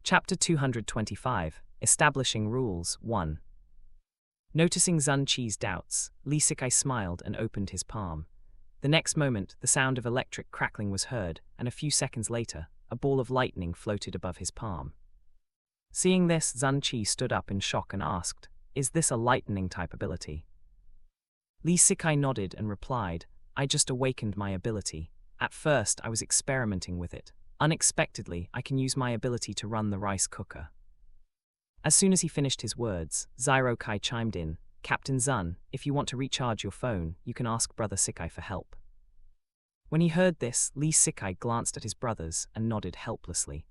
Chapter 225, Establishing Rules 1. Noticing Sun Qi's doubts, Li Sikai smiled and opened his palm. The next moment, the sound of electric crackling was heard, and a few seconds later, a ball of lightning floated above his palm. Seeing this, Sun Qi stood up in shock and asked, "Is this a lightning-type ability?" Li Sikai nodded and replied, "I just awakened my ability. At first, I was experimenting with it. Unexpectedly, I can use my ability to run the rice cooker." As soon as he finished his words, Zyro Kai chimed in, "Captain Zun, if you want to recharge your phone, you can ask Brother Sikai for help." When he heard this, Li Sikai glanced at his brothers and nodded helplessly.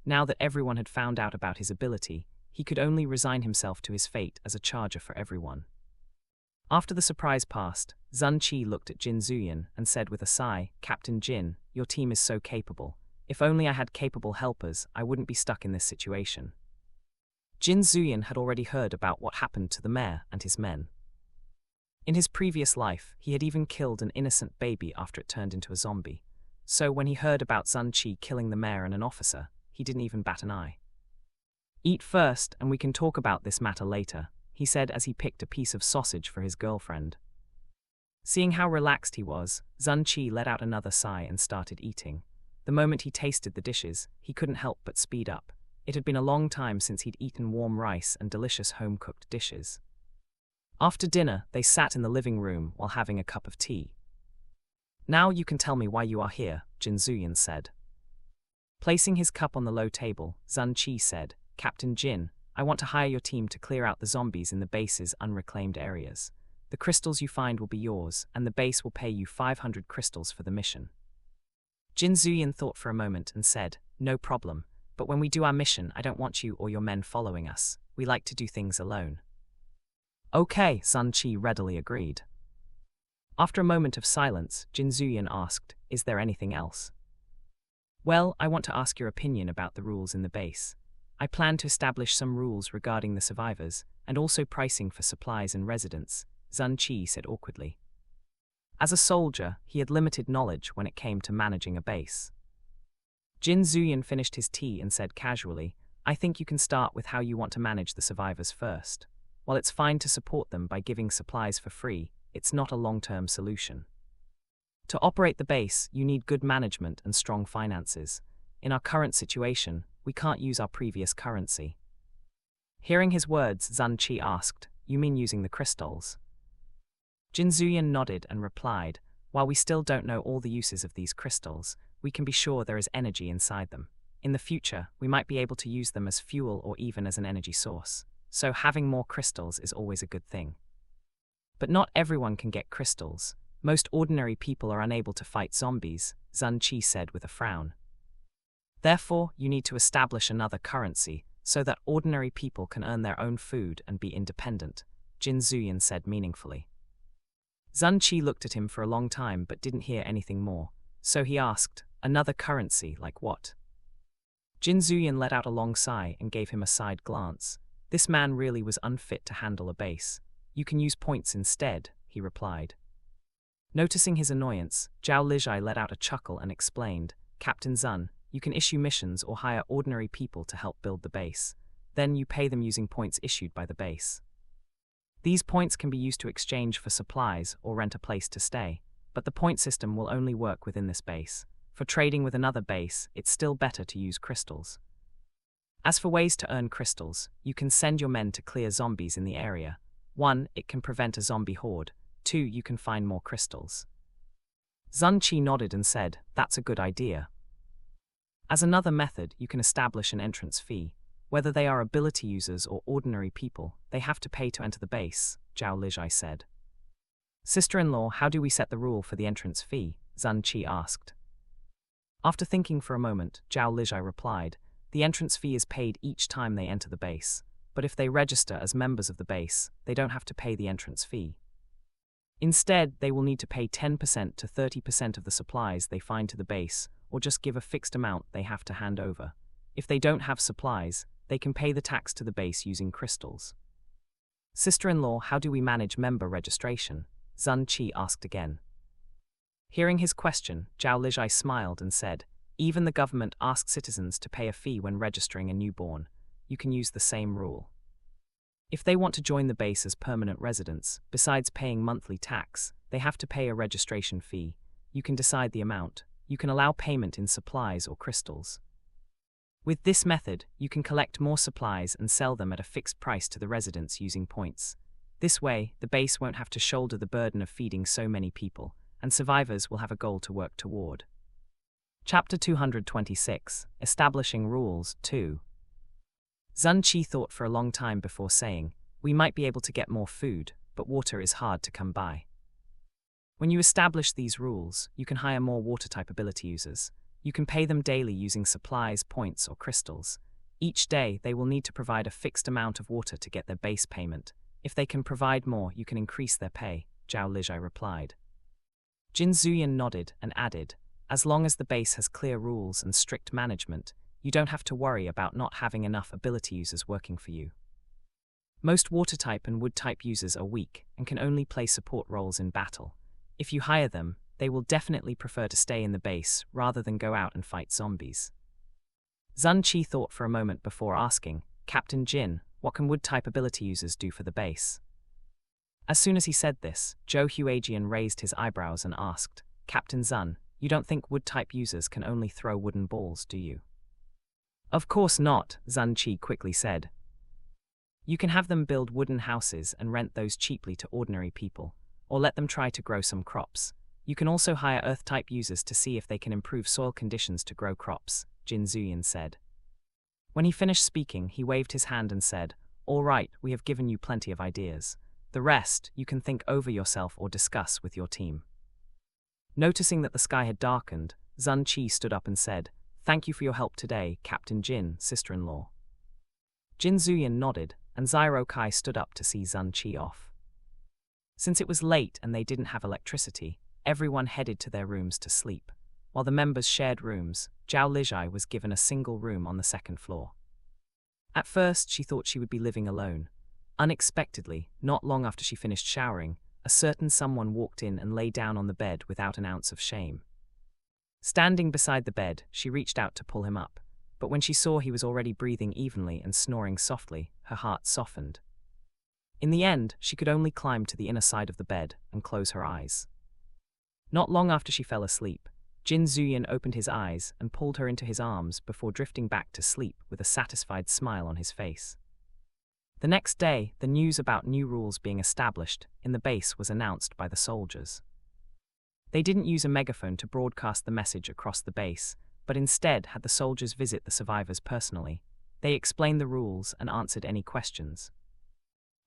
Now that everyone had found out about his ability, he could only resign himself to his fate as a charger for everyone. After the surprise passed, Sun Qi looked at Jin Zuyan and said with a sigh, "Captain Jin, your team is so capable. If only I had capable helpers, I wouldn't be stuck in this situation." Jin Zuyan had already heard about what happened to the mayor and his men. In his previous life, he had even killed an innocent baby after it turned into a zombie. So when he heard about Sun Qi killing the mayor and an officer, he didn't even bat an eye. "Eat first, and we can talk about this matter later," he said as he picked a piece of sausage for his girlfriend. Seeing how relaxed he was, Sun Qi let out another sigh and started eating. The moment he tasted the dishes, he couldn't help but speed up. It had been a long time since he'd eaten warm rice and delicious home-cooked dishes. After dinner, they sat in the living room while having a cup of tea. "Now you can tell me why you are here," Jin Zuyan said. Placing his cup on the low table, Sun Qi said, "Captain Jin, I want to hire your team to clear out the zombies in the base's unreclaimed areas. The crystals you find will be yours, and the base will pay you 500 crystals for the mission." Jin Zuyan thought for a moment and said, "No problem, but when we do our mission, I don't want you or your men following us. We like to do things alone." "Okay," Sun Qi readily agreed. After a moment of silence, Jin Zuyan asked, "Is there anything else?" "Well, I want to ask your opinion about the rules in the base. I plan to establish some rules regarding the survivors, and also pricing for supplies and residents," Sun Qi said awkwardly. As a soldier, he had limited knowledge when it came to managing a base. Jin Zuyan finished his tea and said casually, "I think you can start with how you want to manage the survivors first. While it's fine to support them by giving supplies for free, it's not a long-term solution. To operate the base, you need good management and strong finances. In our current situation, we can't use our previous currency." Hearing his words, Sun Qi asked, "You mean using the crystals?" Jin Zuyan nodded and replied, "While we still don't know all the uses of these crystals, we can be sure there is energy inside them. In the future, we might be able to use them as fuel or even as an energy source. So having more crystals is always a good thing. But not everyone can get crystals. Most ordinary people are unable to fight zombies," Sun Qi said with a frown. "Therefore, you need to establish another currency so that ordinary people can earn their own food and be independent," Jin Zuyan said meaningfully. Sun Qi looked at him for a long time but didn't hear anything more, so he asked, "Another currency, like what?" Jin Zuyan let out a long sigh and gave him a side glance. This man really was unfit to handle a base. "You can use points instead," he replied. Noticing his annoyance, Zhao Lijai let out a chuckle and explained, "Captain Zun, you can issue missions or hire ordinary people to help build the base. Then you pay them using points issued by the base. These points can be used to exchange for supplies or rent a place to stay, but the point system will only work within this base. For trading with another base, it's still better to use crystals. As for ways to earn crystals, you can send your men to clear zombies in the area. 1, it can prevent a zombie horde. 2, you can find more crystals." Sun Qi nodded and said, "That's a good idea." As another method, you can establish an entrance fee. Whether they are ability users or ordinary people, they have to pay to enter the base, Zhao Lijai said. "Sister-in-law, how do we set the rule for the entrance fee?" Sun Qi asked. After thinking for a moment, Zhao Lijai replied, "The entrance fee is paid each time they enter the base, but if they register as members of the base, they don't have to pay the entrance fee. Instead, they will need to pay 10% to 30% of the supplies they find to the base, or just give a fixed amount they have to hand over. If they don't have supplies, they can pay the tax to the base using crystals." "Sister-in-law, how do we manage member registration?" Sun Qi asked again. Hearing his question, Zhao Lijai smiled and said, Even the government asks citizens to pay a fee when registering a newborn. You can use the same rule. If they want to join the base as permanent residents, besides paying monthly tax, they have to pay a registration fee. You can decide the amount. You can allow payment in supplies or crystals. With this method, you can collect more supplies and sell them at a fixed price to the residents using points. This way, the base won't have to shoulder the burden of feeding so many people, and survivors will have a goal to work toward. Chapter 226, Establishing Rules 2. Sun Qi thought for a long time before saying, "We might be able to get more food, but water is hard to come by." When you establish these rules, you can hire more water-type ability users. You can pay them daily using supplies, points, or crystals. Each day, they will need to provide a fixed amount of water to get their base payment. If they can provide more, you can increase their pay, Zhao Lijai replied. Jin Zuyan nodded and added, "As long as the base has clear rules and strict management, you don't have to worry about not having enough ability users working for you." Most water-type and wood-type users are weak and can only play support roles in battle. If you hire them, they will definitely prefer to stay in the base rather than go out and fight zombies. Sun Qi thought for a moment before asking, "Captain Jin, what can wood-type ability users do for the base?" As soon as he said this, Zhou Huajian raised his eyebrows and asked, "Captain Sun, you don't think wood-type users can only throw wooden balls, do you?" "Of course not," Sun Qi quickly said. "You can have them build wooden houses and rent those cheaply to ordinary people, or let them try to grow some crops. You can also hire earth-type users to see if they can improve soil conditions to grow crops," Jin Zuyan said. When he finished speaking, he waved his hand and said, "All right, we have given you plenty of ideas. The rest, you can think over yourself or discuss with your team." Noticing that the sky had darkened, Sun Qi stood up and said, "Thank you for your help today, Captain Jin, sister-in-law." Jin Zuyan nodded, and Zyro Kai stood up to see Sun Qi off. Since it was late and they didn't have electricity, everyone headed to their rooms to sleep. While the members shared rooms, Zhao Lijai was given a single room on the second floor. At first, she thought she would be living alone. Unexpectedly, not long after she finished showering, a certain someone walked in and lay down on the bed without an ounce of shame. Standing beside the bed, she reached out to pull him up, but when she saw he was already breathing evenly and snoring softly, her heart softened. In the end, she could only climb to the inner side of the bed and close her eyes. Not long after she fell asleep, Jin Zuyan opened his eyes and pulled her into his arms before drifting back to sleep with a satisfied smile on his face. The next day, the news about new rules being established in the base was announced by the soldiers. They didn't use a megaphone to broadcast the message across the base, but instead had the soldiers visit the survivors personally. They explained the rules and answered any questions.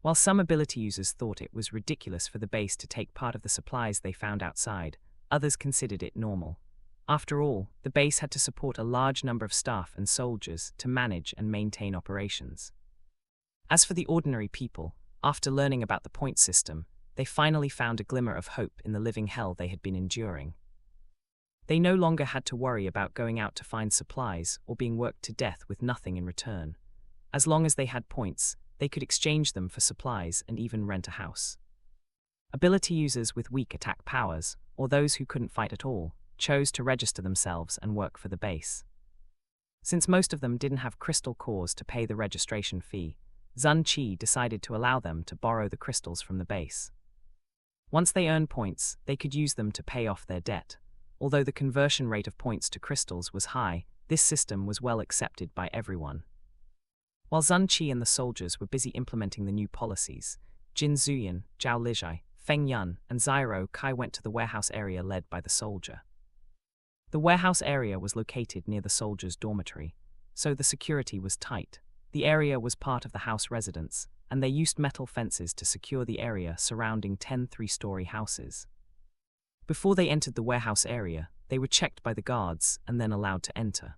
While some ability users thought it was ridiculous for the base to take part of the supplies they found outside, others considered it normal. After all, the base had to support a large number of staff and soldiers to manage and maintain operations. As for the ordinary people, after learning about the point system, they finally found a glimmer of hope in the living hell they had been enduring. They no longer had to worry about going out to find supplies or being worked to death with nothing in return. As long as they had points, they could exchange them for supplies and even rent a house. Ability users with weak attack powers, or those who couldn't fight at all, chose to register themselves and work for the base. Since most of them didn't have crystal cores to pay the registration fee, Sun Qi decided to allow them to borrow the crystals from the base. Once they earned points, they could use them to pay off their debt. Although the conversion rate of points to crystals was high, this system was well accepted by everyone. While Sun Qi and the soldiers were busy implementing the new policies, Jin Zuyan, Zhao Lijai, Feng Yun, and Zyro Kai went to the warehouse area led by the soldier. The warehouse area was located near the soldiers' dormitory, so the security was tight. The area was part of the house residence, and they used metal fences to secure the area surrounding 10 three-story houses. Before they entered the warehouse area, they were checked by the guards and then allowed to enter.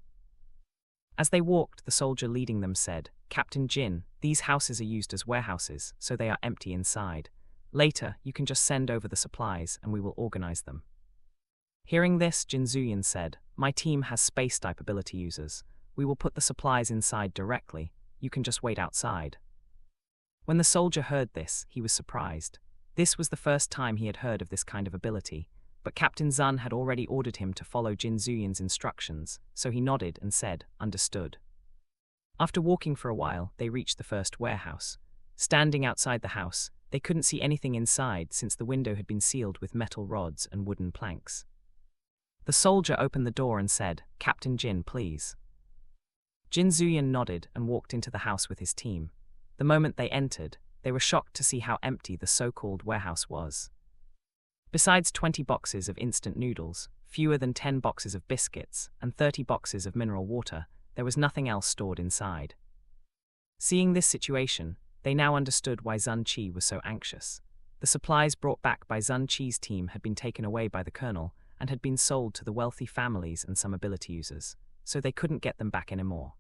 As they walked, the soldier leading them said, "Captain Jin, these houses are used as warehouses, so they are empty inside. Later, you can just send over the supplies and we will organize them." Hearing this, Jin Zuyan said, "My team has space-type ability users. We will put the supplies inside directly. You can just wait outside." When the soldier heard this, he was surprised. This was the first time he had heard of this kind of ability. but Captain Zun had already ordered him to follow Jin Zuyan's instructions, so he nodded and said, "Understood." After walking for a while, they reached the first warehouse. Standing outside the house, they couldn't see anything inside since the window had been sealed with metal rods and wooden planks. The soldier opened the door and said, "Captain Jin, please." Jin Zuyan nodded and walked into the house with his team. The moment they entered, they were shocked to see how empty the so-called warehouse was. Besides 20 boxes of instant noodles, fewer than 10 boxes of biscuits, and 30 boxes of mineral water, there was nothing else stored inside. Seeing this situation, they now understood why Zun Qi was so anxious. The supplies brought back by Zun Qi's team had been taken away by the colonel and had been sold to the wealthy families and some ability users, so they couldn't get them back anymore.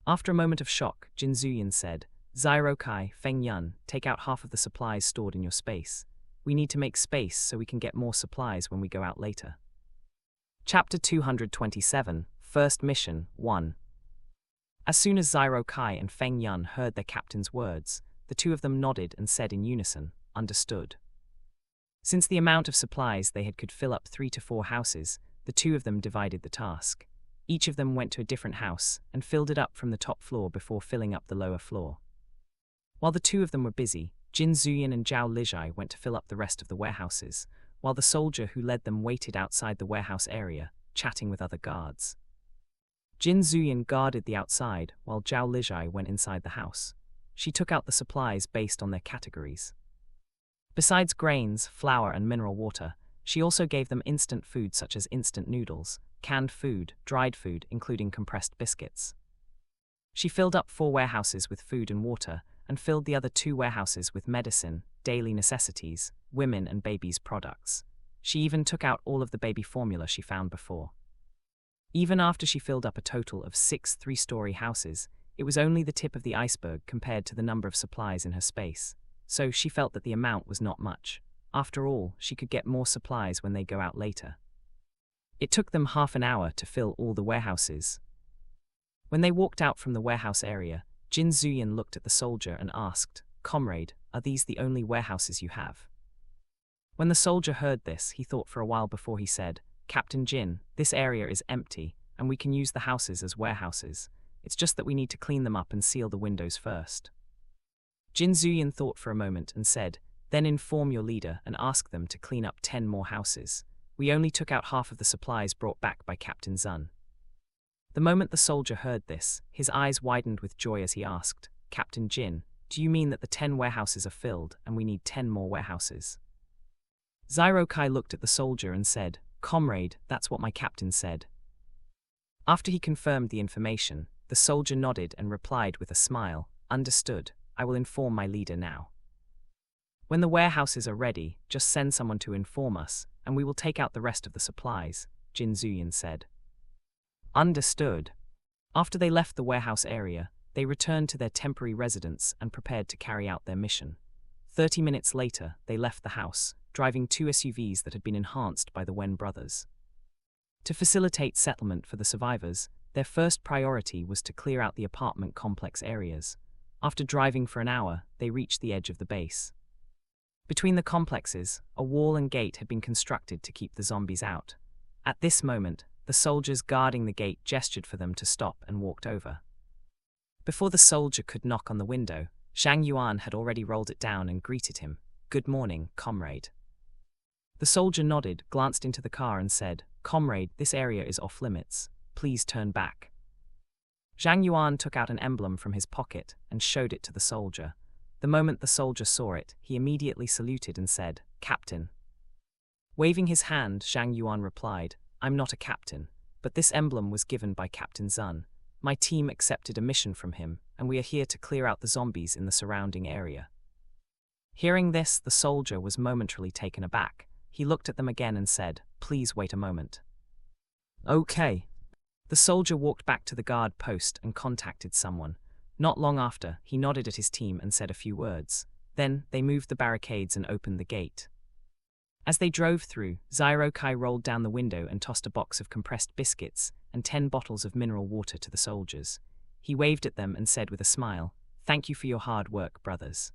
After a moment of shock, Jin Zuyan said, "Zyro Kai, Feng Yun, take out half of the supplies stored in your space. We need to make space so we can get more supplies when we go out later." Chapter 227, First Mission, 1. As soon as Zyro Kai and Feng Yun heard their captain's words, the two of them nodded and said in unison, "Understood." Since the amount of supplies they had could fill up 3 to 4 houses, the two of them divided the task. Each of them went to a different house and filled it up from the top floor before filling up the lower floor. While the two of them were busy, Jin Zuyan and Zhao Lijai went to fill up the rest of the warehouses, while the soldier who led them waited outside the warehouse area, chatting with other guards. Jin Zuyan guarded the outside, while Zhao Lijai went inside the house. She took out the supplies based on their categories. Besides grains, flour, and mineral water, she also gave them instant food such as instant noodles, canned food, dried food, including compressed biscuits. She filled up 4 warehouses with food and water, and filled the other 2 warehouses with medicine, daily necessities, women and babies' products. She even took out all of the baby formula she found before. Even after she filled up a total of 6 3-story houses, it was only the tip of the iceberg compared to the number of supplies in her space, so she felt that the amount was not much. After all, she could get more supplies when they go out later. It took them half an hour to fill all the warehouses. When they walked out from the warehouse area, Jin Zuyan looked at the soldier and asked, "Comrade, are these the only warehouses you have?" When the soldier heard this, he thought for a while before he said, "Captain Jin, this area is empty, and we can use the houses as warehouses. It's just that we need to clean them up and seal the windows first." Jin Zuyan thought for a moment and said, "Then inform your leader and ask them to clean up 10 more houses. We only took out half of the supplies brought back by Captain Zun." The moment the soldier heard this, his eyes widened with joy as he asked, "Captain Jin, do you mean that the 10 warehouses are filled and we need 10 more warehouses?" Zyro Kai looked at the soldier and said, "Comrade, that's what my captain said." After he confirmed the information, the soldier nodded and replied with a smile, "Understood, I will inform my leader now." "When the warehouses are ready, just send someone to inform us, and we will take out the rest of the supplies," Jin Zuyan said. "Understood." After they left the warehouse area, they returned to their temporary residence and prepared to carry out their mission. 30 minutes later, they left the house, driving 2 SUVs that had been enhanced by the Wen brothers. To facilitate settlement for the survivors, their first priority was to clear out the apartment complex areas. After driving for an hour, they reached the edge of the base. Between the complexes, a wall and gate had been constructed to keep the zombies out. At this moment, the soldiers guarding the gate gestured for them to stop and walked over. Before the soldier could knock on the window, Zhang Yuan had already rolled it down and greeted him, "Good morning, comrade." The soldier nodded, glanced into the car and said, "Comrade, this area is off limits. Please turn back." Zhang Yuan took out an emblem from his pocket and showed it to the soldier. The moment the soldier saw it, he immediately saluted and said, "Captain." Waving his hand, Zhang Yuan replied, "I'm not a captain, but this emblem was given by Captain Zun. My team accepted a mission from him, and we are here to clear out the zombies in the surrounding area." Hearing this, the soldier was momentarily taken aback. He looked at them again and said, "Please wait a moment." "Okay." The soldier walked back to the guard post and contacted someone. Not long after, he nodded at his team and said a few words. Then, they moved the barricades and opened the gate. As they drove through, Zyro Kai rolled down the window and tossed a box of compressed biscuits and 10 bottles of mineral water to the soldiers. He waved at them and said with a smile, "Thank you for your hard work, brothers."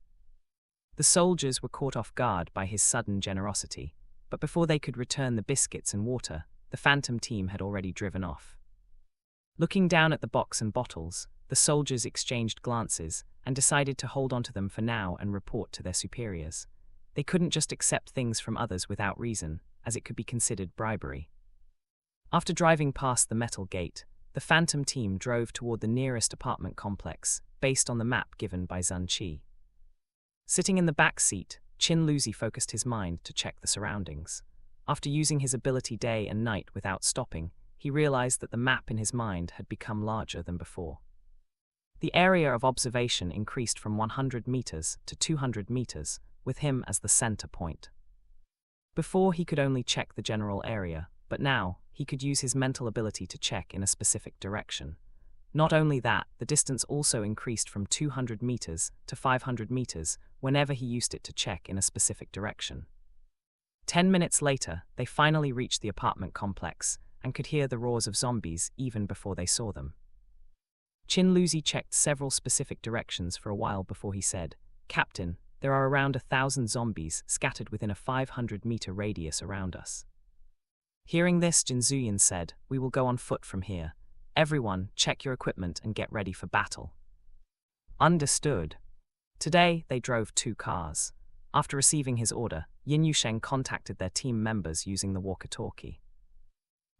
The soldiers were caught off guard by his sudden generosity, but before they could return the biscuits and water, the Phantom team had already driven off. Looking down at the box and bottles, the soldiers exchanged glances and decided to hold onto them for now and report to their superiors. They couldn't just accept things from others without reason, as it could be considered bribery. After driving past the metal gate, the Phantom team drove toward the nearest apartment complex, based on the map given by Zun Qi. Sitting in the back seat, Qin Luzi focused his mind to check the surroundings. After using his ability day and night without stopping, he realized that the map in his mind had become larger than before. The area of observation increased from 100 meters to 200 meters, with him as the center point. Before, he could only check the general area, but now, he could use his mental ability to check in a specific direction. Not only that, the distance also increased from 200 meters to 500 meters whenever he used it to check in a specific direction. 10 minutes later, they finally reached the apartment complex and could hear the roars of zombies even before they saw them. Qin Luzi checked several specific directions for a while before he said, "Captain, there are around 1,000 zombies scattered within a 500-meter radius around us." Hearing this, Jin Zuyin said, "We will go on foot from here. Everyone, check your equipment and get ready for battle." Understood. Today, they drove 2 cars. After receiving his order, Yin Yusheng contacted their team members using the walkie-talkie.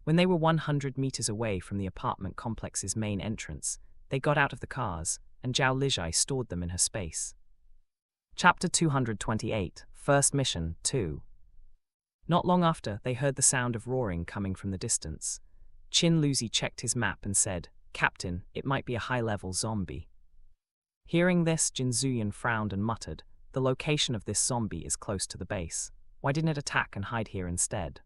When they were 100 meters away from the apartment complex's main entrance, they got out of the cars, and Zhao Lijai stored them in her space. Chapter 228, First Mission 2. Not long after, they heard the sound of roaring coming from the distance. Qin Luzi checked his map and said, "Captain, it might be a high-level zombie." Hearing this, Jin Zuyin frowned and muttered, "The location of this zombie is close to the base. Why didn't it attack and hide here instead?"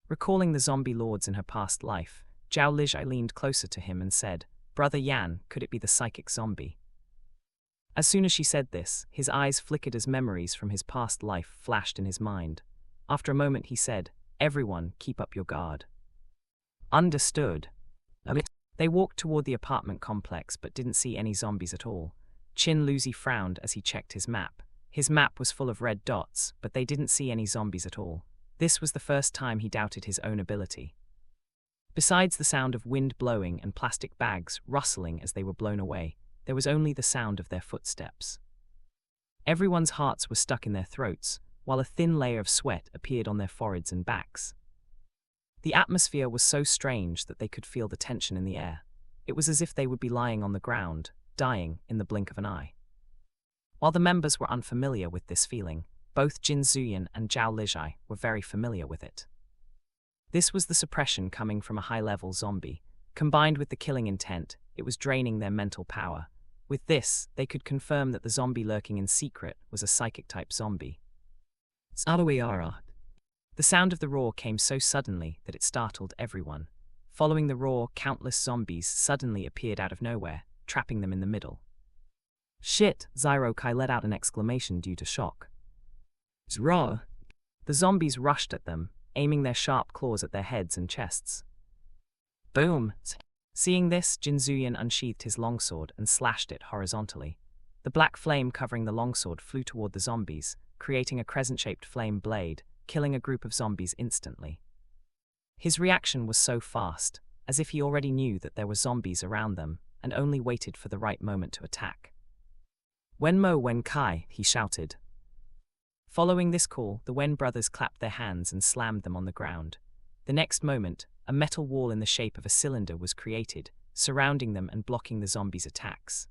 Recalling the zombie lords in her past life, Zhao Lijai leaned closer to him and said, "Brother Yan, could it be the psychic zombie?" As soon as she said this, his eyes flickered as memories from his past life flashed in his mind. After a moment he said, "Everyone, keep up your guard." Understood. They walked toward the apartment complex but didn't see any zombies at all. Qin Luzi frowned as he checked his map. His map was full of red dots, but they didn't see any zombies at all. This was the first time he doubted his own ability. Besides the sound of wind blowing and plastic bags rustling as they were blown away, there was only the sound of their footsteps. Everyone's hearts were stuck in their throats, while a thin layer of sweat appeared on their foreheads and backs. The atmosphere was so strange that they could feel the tension in the air. It was as if they would be lying on the ground, dying in the blink of an eye. While the members were unfamiliar with this feeling, both Jin Zuyin and Zhao Lijai were very familiar with it. This was the suppression coming from a high-level zombie. Combined with the killing intent, it was draining their mental power. With this, they could confirm that the zombie lurking in secret was a psychic-type zombie. The sound of the roar came so suddenly that it startled everyone. Following the roar, countless zombies suddenly appeared out of nowhere, trapping them in the middle. "Shit!" Zyro Kai let out an exclamation due to shock. "Zra!" The zombies rushed at them, aiming their sharp claws at their heads and chests. Boom! Seeing this, Jin Zuyin unsheathed his longsword and slashed it horizontally. The black flame covering the longsword flew toward the zombies, creating a crescent-shaped flame blade, killing a group of zombies instantly. His reaction was so fast, as if he already knew that there were zombies around them, and only waited for the right moment to attack. "Wenmo Wen Kai," he shouted. Following this call, the Wen brothers clapped their hands and slammed them on the ground. The next moment, a metal wall in the shape of a cylinder was created, surrounding them and blocking the zombies' attacks.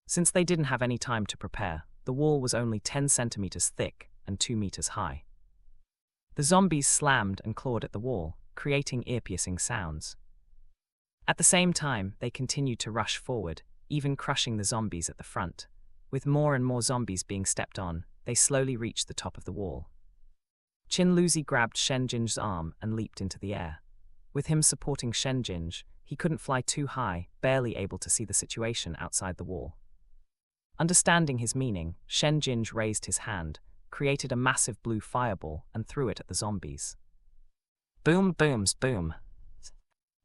Since they didn't have any time to prepare, the wall was only 10 centimeters thick and 2 meters high. The zombies slammed and clawed at the wall, creating ear-piercing sounds. At the same time, they continued to rush forward, even crushing the zombies at the front. With more and more zombies being stepped on, they slowly reached the top of the wall. Qin Luzi grabbed Shen Jin's arm and leaped into the air. With him supporting Shen Jin, he couldn't fly too high, barely able to see the situation outside the wall. Understanding his meaning, Shen Jin raised his hand, created a massive blue fireball, and threw it at the zombies. Boom, booms, boom.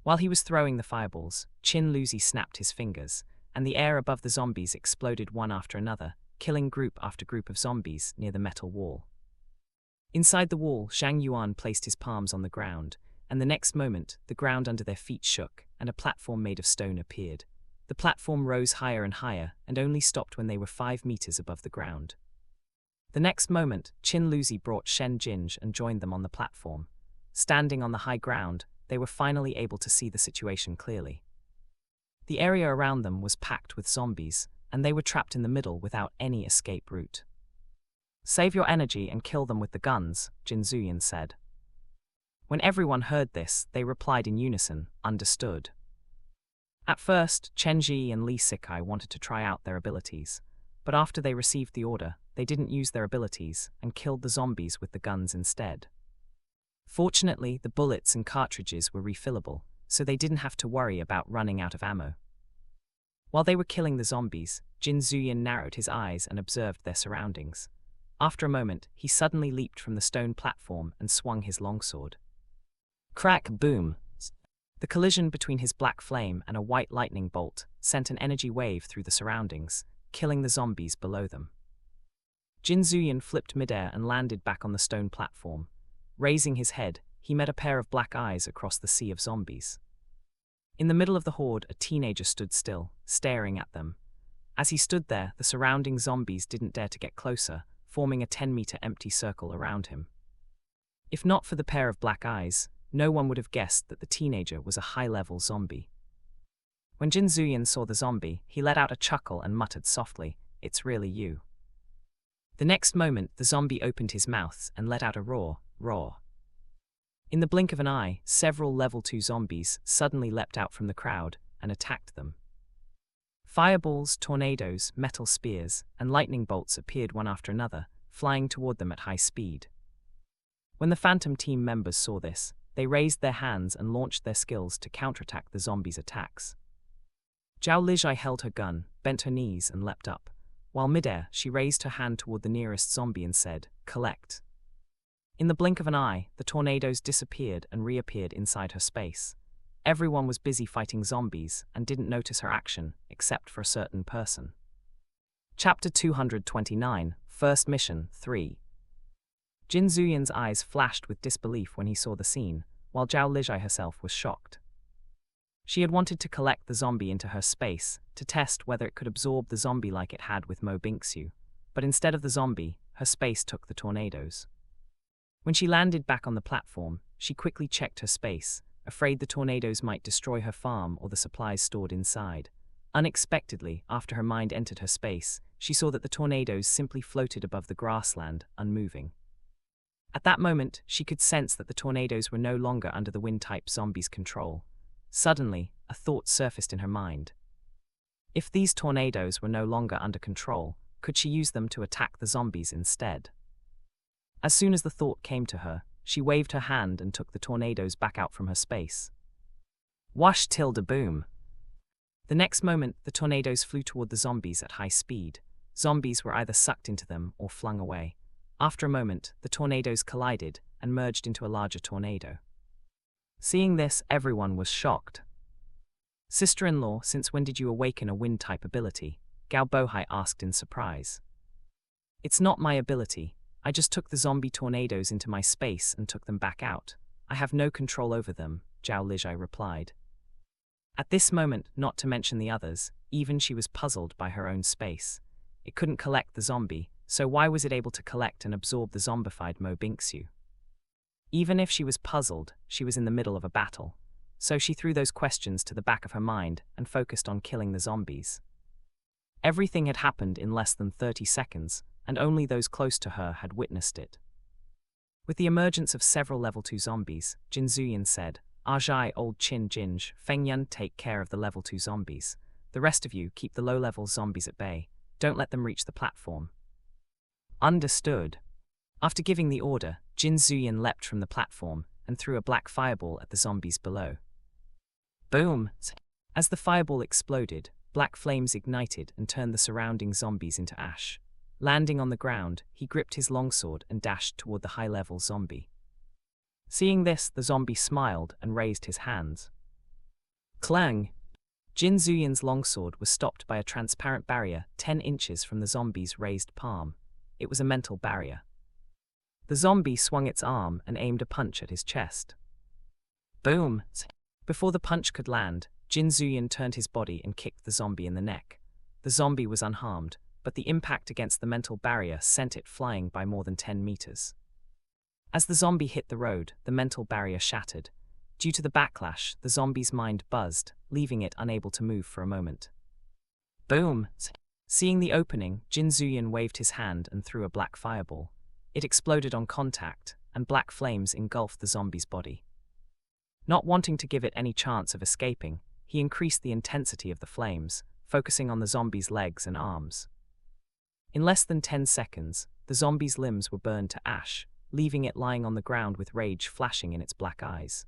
While he was throwing the fireballs, Qin Luzi snapped his fingers, and the air above the zombies exploded one after another, killing group after group of zombies near the metal wall. Inside the wall, Zhang Yuan placed his palms on the ground, and the next moment, the ground under their feet shook, and a platform made of stone appeared. The platform rose higher and higher, and only stopped when they were 5 meters above the ground. The next moment, Qin Luzi brought Shen Jinj and joined them on the platform. Standing on the high ground, they were finally able to see the situation clearly. The area around them was packed with zombies, and they were trapped in the middle without any escape route. "Save your energy and kill them with the guns," Jin Zuyan said. When everyone heard this, they replied in unison, "Understood." At first, Chen Ji and Li Sikai wanted to try out their abilities, but after they received the order, they didn't use their abilities and killed the zombies with the guns instead. Fortunately, the bullets and cartridges were refillable, so they didn't have to worry about running out of ammo. While they were killing the zombies, Jin Zuyan narrowed his eyes and observed their surroundings. After a moment, he suddenly leaped from the stone platform and swung his longsword. Crack, boom! The collision between his black flame and a white lightning bolt sent an energy wave through the surroundings, killing the zombies below them. Jin Zuyan flipped midair and landed back on the stone platform. Raising his head, he met a pair of black eyes across the sea of zombies. In the middle of the horde, a teenager stood still, staring at them. As he stood there, the surrounding zombies didn't dare to get closer, forming a 10-meter empty circle around him. If not for the pair of black eyes, no one would have guessed that the teenager was a high-level zombie. When Jin Zuyan saw the zombie, he let out a chuckle and muttered softly, "It's really you." The next moment, the zombie opened his mouth and let out a roar. In the blink of an eye, several level 2 zombies suddenly leapt out from the crowd and attacked them. Fireballs, tornadoes, metal spears, and lightning bolts appeared one after another, flying toward them at high speed. When the Phantom team members saw this, they raised their hands and launched their skills to counterattack the zombies' attacks. Zhao Lijai held her gun, bent her knees, and leapt up. While midair, she raised her hand toward the nearest zombie and said, "Collect." In the blink of an eye, the tornadoes disappeared and reappeared inside her space. Everyone was busy fighting zombies and didn't notice her action, except for a certain person. Chapter 229, First Mission 3. Jin Zuyan's eyes flashed with disbelief when he saw the scene, while Zhao Lijai herself was shocked. She had wanted to collect the zombie into her space, to test whether it could absorb the zombie like it had with Mo Bingxiu, but instead of the zombie, her space took the tornadoes. When she landed back on the platform, she quickly checked her space, afraid the tornadoes might destroy her farm or the supplies stored inside. Unexpectedly, after her mind entered her space, she saw that the tornadoes simply floated above the grassland, unmoving. At that moment, she could sense that the tornadoes were no longer under the wind-type zombie's control. Suddenly, a thought surfaced in her mind. If these tornadoes were no longer under control, could she use them to attack the zombies instead? As soon as the thought came to her, she waved her hand and took the tornadoes back out from her space. Wash tilde boom. The next moment, the tornadoes flew toward the zombies at high speed. Zombies were either sucked into them or flung away. After a moment, the tornadoes collided and merged into a larger tornado. Seeing this, everyone was shocked. "Sister-in-law, since when did you awaken a wind-type ability?" Gao Bohai asked in surprise. "It's not my ability. I just took the zombie tornadoes into my space and took them back out. I have no control over them," Zhao Lijai replied. At this moment, not to mention the others, even she was puzzled by her own space. It couldn't collect the zombie, so why was it able to collect and absorb the zombified Mo Bingxiu? Even if she was puzzled, she was in the middle of a battle, so she threw those questions to the back of her mind and focused on killing the zombies. Everything had happened in less than 30 seconds, and only those close to her had witnessed it. With the emergence of several level 2 zombies, Jin Zuyan said, "Ajai, old Qin Jinj, Feng Yun, take care of the level 2 zombies. The rest of you keep the low-level zombies at bay. Don't let them reach the platform." Understood. After giving the order, Jin Zuyan leapt from the platform and threw a black fireball at the zombies below. Boom! As the fireball exploded, black flames ignited and turned the surrounding zombies into ash. Landing on the ground, he gripped his longsword and dashed toward the high-level zombie. Seeing this, the zombie smiled and raised his hands. Clang! Jin Zuyan's longsword was stopped by a transparent barrier 10 inches from the zombie's raised palm. It was a mental barrier. The zombie swung its arm and aimed a punch at his chest. Boom! Before the punch could land, Jin Zuyin turned his body and kicked the zombie in the neck. The zombie was unharmed, but the impact against the mental barrier sent it flying by more than 10 meters. As the zombie hit the road, the mental barrier shattered. Due to the backlash, the zombie's mind buzzed, leaving it unable to move for a moment. Boom! Seeing the opening, Jin Zuyin waved his hand and threw a black fireball. It exploded on contact, and black flames engulfed the zombie's body. Not wanting to give it any chance of escaping, he increased the intensity of the flames, focusing on the zombie's legs and arms. In less than 10 seconds, the zombie's limbs were burned to ash, leaving it lying on the ground with rage flashing in its black eyes.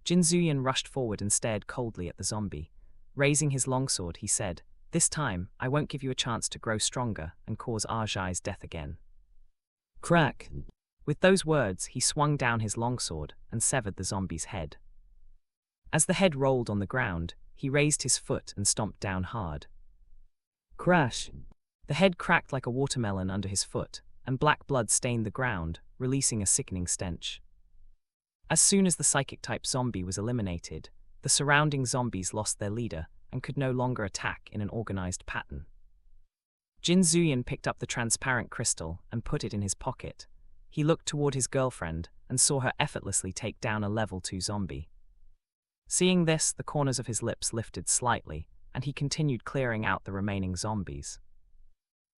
Jin Zuyin rushed forward and stared coldly at the zombie. Raising his longsword, he said, "This time, I won't give you a chance to grow stronger and cause Aitg's death again." Crack! With those words, he swung down his longsword and severed the zombie's head. As the head rolled on the ground, he raised his foot and stomped down hard. Crash! The head cracked like a watermelon under his foot, and black blood stained the ground, releasing a sickening stench. As soon as the psychic-type zombie was eliminated, the surrounding zombies lost their leader and could no longer attack in an organized pattern. Jin Zuyin picked up the transparent crystal and put it in his pocket. He looked toward his girlfriend and saw her effortlessly take down a level 2 zombie. Seeing this, the corners of his lips lifted slightly, and he continued clearing out the remaining zombies.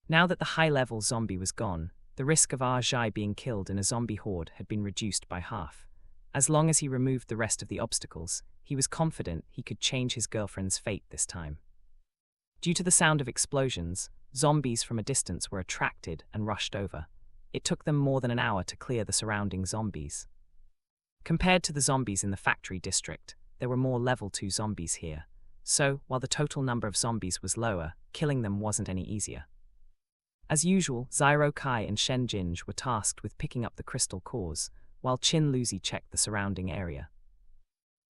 Now that the high-level zombie was gone, the risk of Aitg being killed in a zombie horde had been reduced by half. As long as he removed the rest of the obstacles, he was confident he could change his girlfriend's fate this time. Due to the sound of explosions, zombies from a distance were attracted and rushed over. It took them more than an hour to clear the surrounding zombies. Compared to the zombies in the factory district, there were more level 2 zombies here. So, while the total number of zombies was lower, killing them wasn't any easier. As usual, Zyro Kai and Shen Jinj were tasked with picking up the crystal cores, while Qin Luzi checked the surrounding area.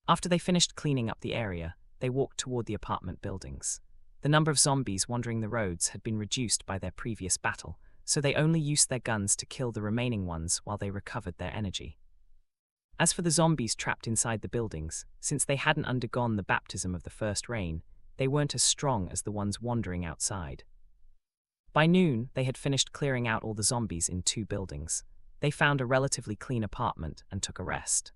After they finished cleaning up the area, they walked toward the apartment buildings. The number of zombies wandering the roads had been reduced by their previous battle, so they only used their guns to kill the remaining ones while they recovered their energy. As for the zombies trapped inside the buildings, since they hadn't undergone the baptism of the first rain, they weren't as strong as the ones wandering outside. By noon, they had finished clearing out all the zombies in 2 buildings. They found a relatively clean apartment and took a rest.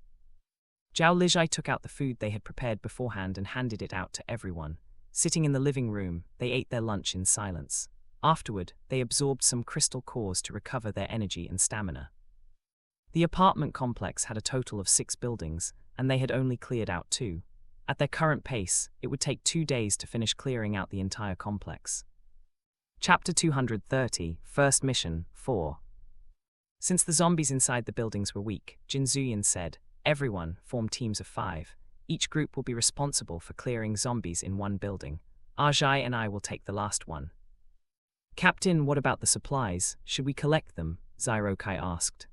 Zhao Lijai took out the food they had prepared beforehand and handed it out to everyone. Sitting in the living room, they ate their lunch in silence. Afterward, they absorbed some crystal cores to recover their energy and stamina. The apartment complex had a total of 6 buildings, and they had only cleared out 2. At their current pace, it would take 2 days to finish clearing out the entire complex. Chapter 230, First Mission, 4. Since the zombies inside the buildings were weak, Jin Zuyin said, "Everyone, form teams of 5. Each group will be responsible for clearing zombies in 1 building. Aitg and I will take the last one." "Captain, what about the supplies? Should we collect them?" Zyro Kai asked.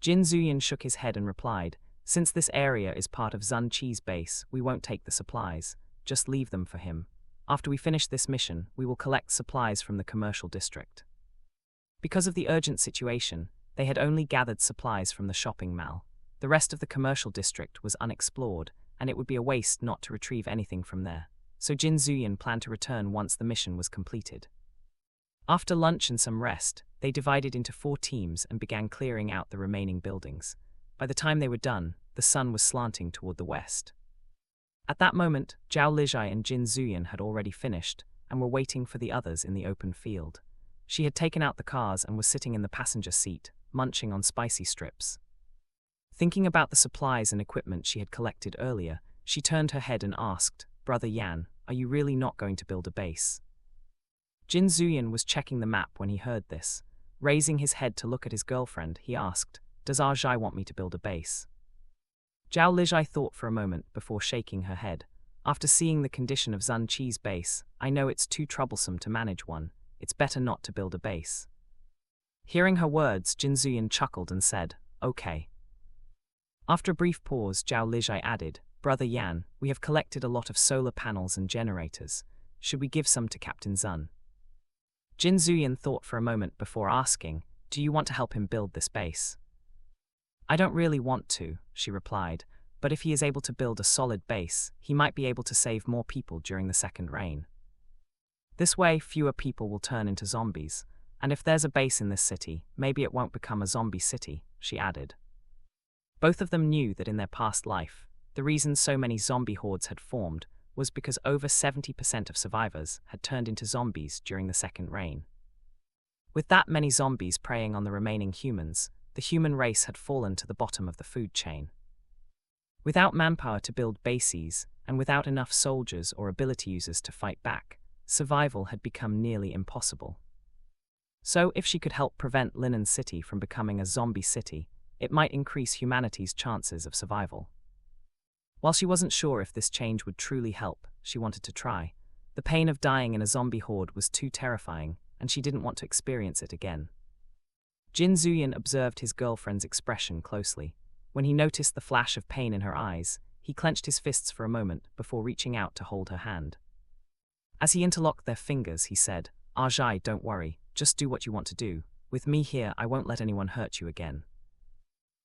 Jin Zuyin shook his head and replied, "Since this area is part of Zun Qi's base, we won't take the supplies. Just leave them for him. After we finish this mission, we will collect supplies from the commercial district." Because of the urgent situation, they had only gathered supplies from the shopping mall. The rest of the commercial district was unexplored, and it would be a waste not to retrieve anything from there. So Jin Zuyin planned to return once the mission was completed. After lunch and some rest, they divided into 4 teams and began clearing out the remaining buildings. By the time they were done, the sun was slanting toward the west. At that moment, Zhao Lijai and Jin Zuyin had already finished and were waiting for the others in the open field. She had taken out the cars and was sitting in the passenger seat, munching on spicy strips. Thinking about the supplies and equipment she had collected earlier, she turned her head and asked, "Brother Yan, are you really not going to build a base?" Jin Zuyin was checking the map when he heard this. Raising his head to look at his girlfriend, he asked, "Does Aitg want me to build a base?" Zhao Lijai thought for a moment before shaking her head. "After seeing the condition of Zun Qi's base, I know it's too troublesome to manage one. It's better not to build a base." Hearing her words, Jin Zuyin chuckled and said, "Okay." After a brief pause, Zhao Lijai added, "Brother Yan, we have collected a lot of solar panels and generators. Should we give some to Captain Zun?" Jin Zuyin thought for a moment before asking, "Do you want to help him build this base?" "I don't really want to," she replied, "but if he is able to build a solid base, he might be able to save more people during the second reign. This way, fewer people will turn into zombies, and if there's a base in this city, maybe it won't become a zombie city," she added. Both of them knew that in their past life, the reason so many zombie hordes had formed was because over 70% of survivors had turned into zombies during the second reign. With that many zombies preying on the remaining humans, the human race had fallen to the bottom of the food chain. Without manpower to build bases, and without enough soldiers or ability users to fight back, survival had become nearly impossible. So, if she could help prevent Linen City from becoming a zombie city, it might increase humanity's chances of survival. While she wasn't sure if this change would truly help, she wanted to try. The pain of dying in a zombie horde was too terrifying, and she didn't want to experience it again. Jin Zuyin observed his girlfriend's expression closely. When he noticed the flash of pain in her eyes, he clenched his fists for a moment before reaching out to hold her hand. As he interlocked their fingers, he said, "Aitg, don't worry, just do what you want to do. With me here, I won't let anyone hurt you again."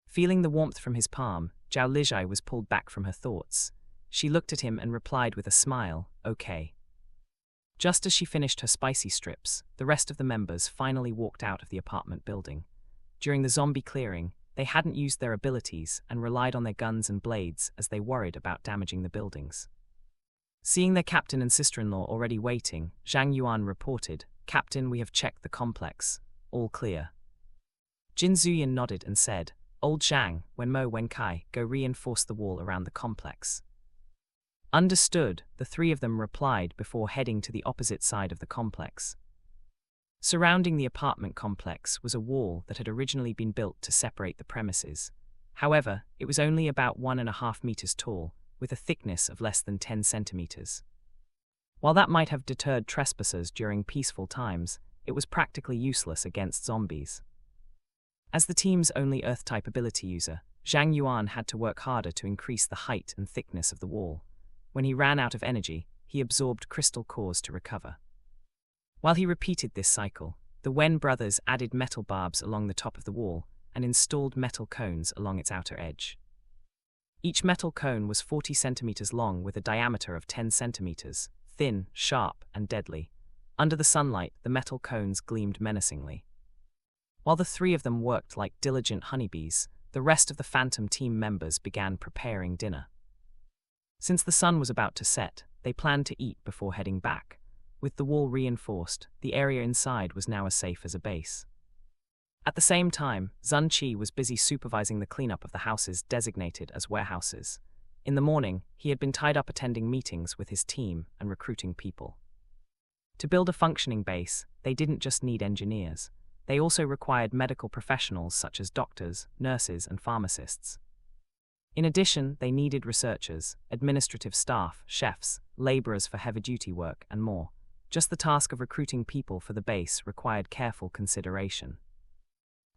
Feeling the warmth from his palm, Zhao Lijai was pulled back from her thoughts. She looked at him and replied with a smile, "Okay." Just as she finished her spicy strips, the rest of the members finally walked out of the apartment building. During the zombie clearing, they hadn't used their abilities and relied on their guns and blades as they worried about damaging the buildings. Seeing their captain and sister-in-law already waiting, Zhang Yuan reported, "Captain, we have checked the complex. All clear." Jin Zuyin nodded and said, "Old Zhang, Wenmo Wenkai, go reinforce the wall around the complex." Understood, the three of them replied before heading to the opposite side of the complex. Surrounding the apartment complex was a wall that had originally been built to separate the premises. However, it was only about 1.5 meters tall, with a thickness of less than 10 centimeters. While that might have deterred trespassers during peaceful times, it was practically useless against zombies. As the team's only Earth-type ability user, Zhang Yuan had to work harder to increase the height and thickness of the wall. When he ran out of energy, he absorbed crystal cores to recover. While he repeated this cycle, the Wen brothers added metal barbs along the top of the wall and installed metal cones along its outer edge. Each metal cone was 40 centimeters long with a diameter of 10 centimeters, thin, sharp, and deadly. Under the sunlight, the metal cones gleamed menacingly. While the three of them worked like diligent honeybees, the rest of the Phantom team members began preparing dinner. Since the sun was about to set, they planned to eat before heading back. With the wall reinforced, the area inside was now as safe as a base. At the same time, Zun Qi was busy supervising the cleanup of the houses designated as warehouses. In the morning, he had been tied up attending meetings with his team and recruiting people. To build a functioning base, they didn't just need engineers. They also required medical professionals such as doctors, nurses, and pharmacists. In addition, they needed researchers, administrative staff, chefs, laborers for heavy-duty work, and more. Just the task of recruiting people for the base required careful consideration.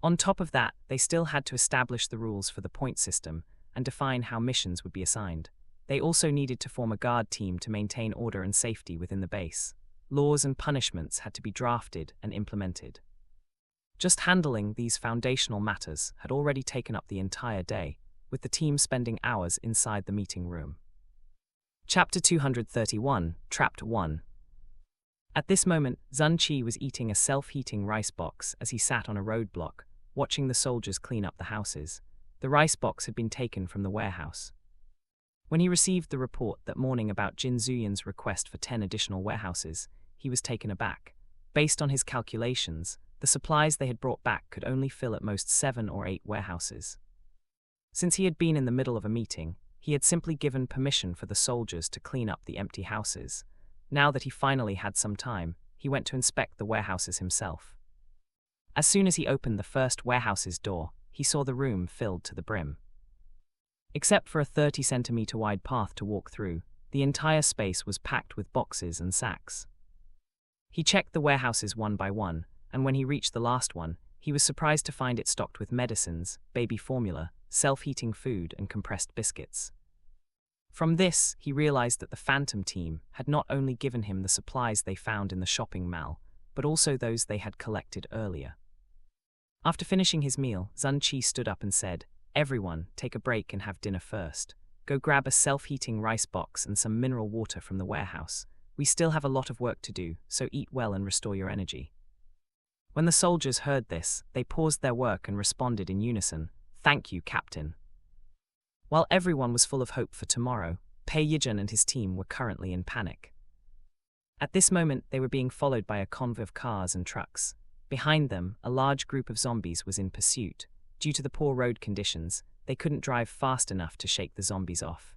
On top of that, they still had to establish the rules for the point system and define how missions would be assigned. They also needed to form a guard team to maintain order and safety within the base. Laws and punishments had to be drafted and implemented. Just handling these foundational matters had already taken up the entire day, with the team spending hours inside the meeting room. Chapter 231, Trapped 1. At this moment, Zun Qi was eating a self-heating rice box as he sat on a roadblock, watching the soldiers clean up the houses. The rice box had been taken from the warehouse. When he received the report that morning about Jin Zuyin's request for 10 additional warehouses, he was taken aback. Based on his calculations, the supplies they had brought back could only fill at most 7 or 8 warehouses. Since he had been in the middle of a meeting, he had simply given permission for the soldiers to clean up the empty houses. Now that he finally had some time, he went to inspect the warehouses himself. As soon as he opened the first warehouse's door, he saw the room filled to the brim. Except for a 30-centimeter wide path to walk through, the entire space was packed with boxes and sacks. He checked the warehouses one by one, and when he reached the last one, he was surprised to find it stocked with medicines, baby formula, self-heating food, and compressed biscuits. From this, he realized that the Phantom team had not only given him the supplies they found in the shopping mall, but also those they had collected earlier. After finishing his meal, Zun Qi stood up and said, "Everyone, take a break and have dinner first. Go grab a self-heating rice box and some mineral water from the warehouse. We still have a lot of work to do, so eat well and restore your energy." When the soldiers heard this, they paused their work and responded in unison, "Thank you, Captain." While everyone was full of hope for tomorrow, Pei Yijun and his team were currently in panic. At this moment, they were being followed by a convoy of cars and trucks. Behind them, a large group of zombies was in pursuit. Due to the poor road conditions, they couldn't drive fast enough to shake the zombies off.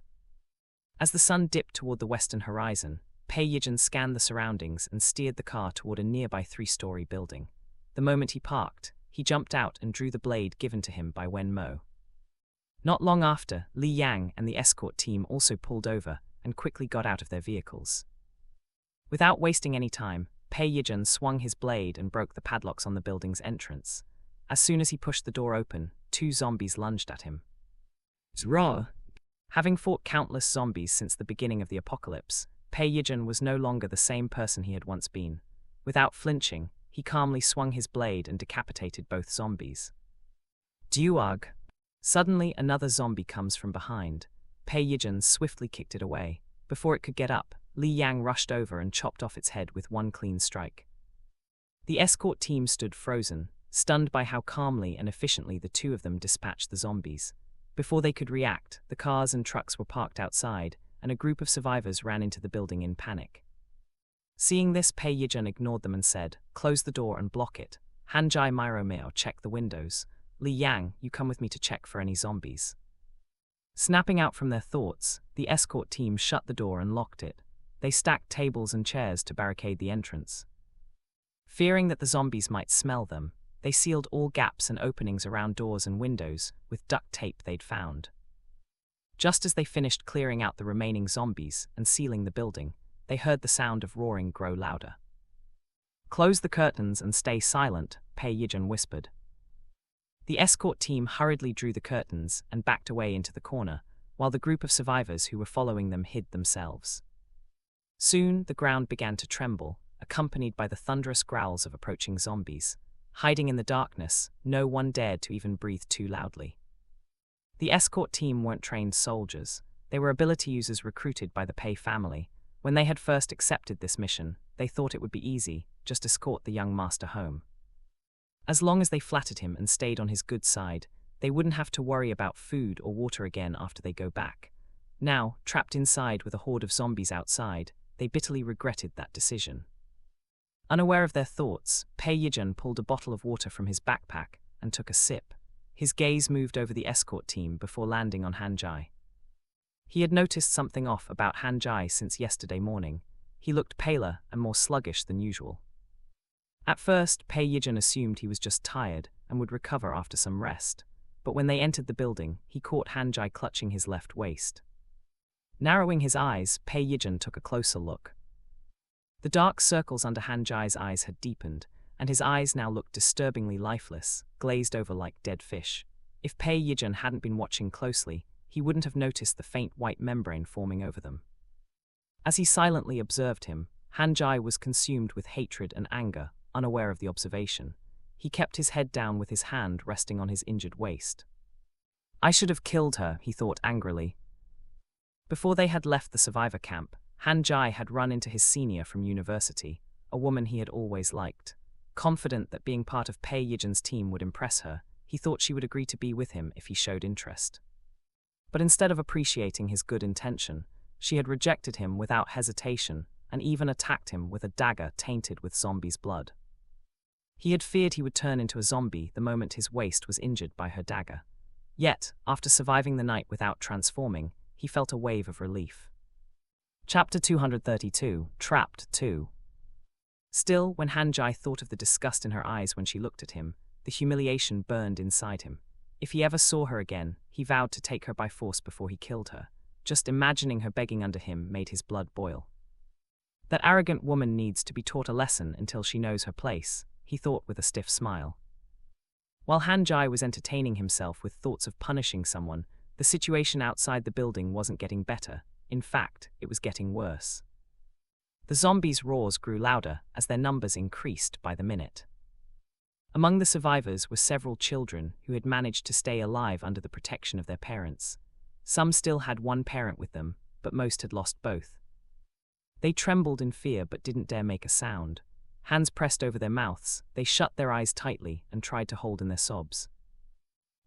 As the sun dipped toward the western horizon, Pei Yijun scanned the surroundings and steered the car toward a nearby 3-story building. The moment he parked, he jumped out and drew the blade given to him by Wen Mo. Not long after, Li Yang and the escort team also pulled over and quickly got out of their vehicles. Without wasting any time, Pei Yijun swung his blade and broke the padlocks on the building's entrance. As soon as he pushed the door open, 2 zombies lunged at him. Zra! Having fought countless zombies since the beginning of the apocalypse, Pei Yijun was no longer the same person he had once been. Without flinching, he calmly swung his blade and decapitated both zombies. Duag! Suddenly, another zombie comes from behind. Pei Yijun swiftly kicked it away. Before it could get up, Li Yang rushed over and chopped off its head with one clean strike. The escort team stood frozen, stunned by how calmly and efficiently the 2 of them dispatched the zombies. Before they could react, the cars and trucks were parked outside, and a group of survivors ran into the building in panic. Seeing this, Pei Yijun ignored them and said, "Close the door and block it. Hanjai Myro Meo, check the windows. Li Yang, you come with me to check for any zombies." Snapping out from their thoughts, the escort team shut the door and locked it. They stacked tables and chairs to barricade the entrance. Fearing that the zombies might smell them, they sealed all gaps and openings around doors and windows with duct tape they'd found. Just as they finished clearing out the remaining zombies and sealing the building, they heard the sound of roaring grow louder. "Close the curtains and stay silent," Pei Yijun whispered. The escort team hurriedly drew the curtains and backed away into the corner, while the group of survivors who were following them hid themselves. Soon, the ground began to tremble, accompanied by the thunderous growls of approaching zombies. Hiding in the darkness, no one dared to even breathe too loudly. The escort team weren't trained soldiers. They were ability users recruited by the Pei family. When they had first accepted this mission, they thought it would be easy, just escort the young master home. As long as they flattered him and stayed on his good side, they wouldn't have to worry about food or water again after they go back. Now, trapped inside with a horde of zombies outside, they bitterly regretted that decision. Unaware of their thoughts, Pei Yijun pulled a bottle of water from his backpack and took a sip. His gaze moved over the escort team before landing on Hanjai. He had noticed something off about Hanjai since yesterday morning. He looked paler and more sluggish than usual. At first, Pei Yijun assumed he was just tired and would recover after some rest. But when they entered the building, he caught Hanjai clutching his left waist. Narrowing his eyes, Pei Yijun took a closer look. The dark circles under Hanjai's eyes had deepened, and his eyes now looked disturbingly lifeless, glazed over like dead fish. If Pei Yijun hadn't been watching closely, he wouldn't have noticed the faint white membrane forming over them. As he silently observed him, Hanjai was consumed with hatred and anger, unaware of the observation. He kept his head down with his hand resting on his injured waist. "I should have killed her," he thought angrily. Before they had left the survivor camp, Hanjai had run into his senior from university, a woman he had always liked. Confident that being part of Pei Yijun's team would impress her, he thought she would agree to be with him if he showed interest. But instead of appreciating his good intention, she had rejected him without hesitation and even attacked him with a dagger tainted with zombie's blood. He had feared he would turn into a zombie the moment his waist was injured by her dagger. Yet, after surviving the night without transforming, he felt a wave of relief. Chapter 232, Trapped 2. Still, when Hanjai thought of the disgust in her eyes when she looked at him, the humiliation burned inside him. If he ever saw her again, he vowed to take her by force before he killed her. Just imagining her begging under him made his blood boil. That arrogant woman needs to be taught a lesson until she knows her place, he thought with a stiff smile. While Hanjai was entertaining himself with thoughts of punishing someone, the situation outside the building wasn't getting better. In fact, it was getting worse. The zombies' roars grew louder as their numbers increased by the minute. Among the survivors were several children who had managed to stay alive under the protection of their parents. Some still had one parent with them, but most had lost both. They trembled in fear but didn't dare make a sound. Hands pressed over their mouths, they shut their eyes tightly and tried to hold in their sobs.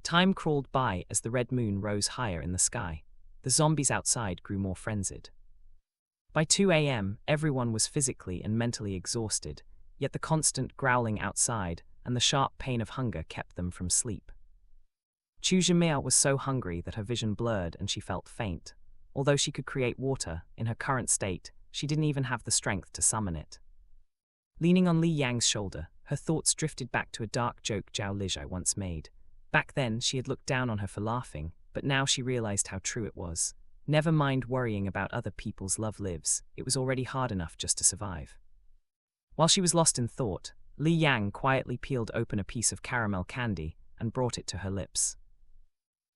Time crawled by as the red moon rose higher in the sky. The zombies outside grew more frenzied. By 2 a.m., everyone was physically and mentally exhausted, yet the constant growling outside and the sharp pain of hunger kept them from sleep. Chujimea was so hungry that her vision blurred and she felt faint. Although she could create water, in her current state, she didn't even have the strength to summon it. Leaning on Li Yang's shoulder, her thoughts drifted back to a dark joke Zhao Lijai once made. Back then, she had looked down on her for laughing, but now she realized how true it was. Never mind worrying about other people's love lives, it was already hard enough just to survive. While she was lost in thought, Li Yang quietly peeled open a piece of caramel candy and brought it to her lips.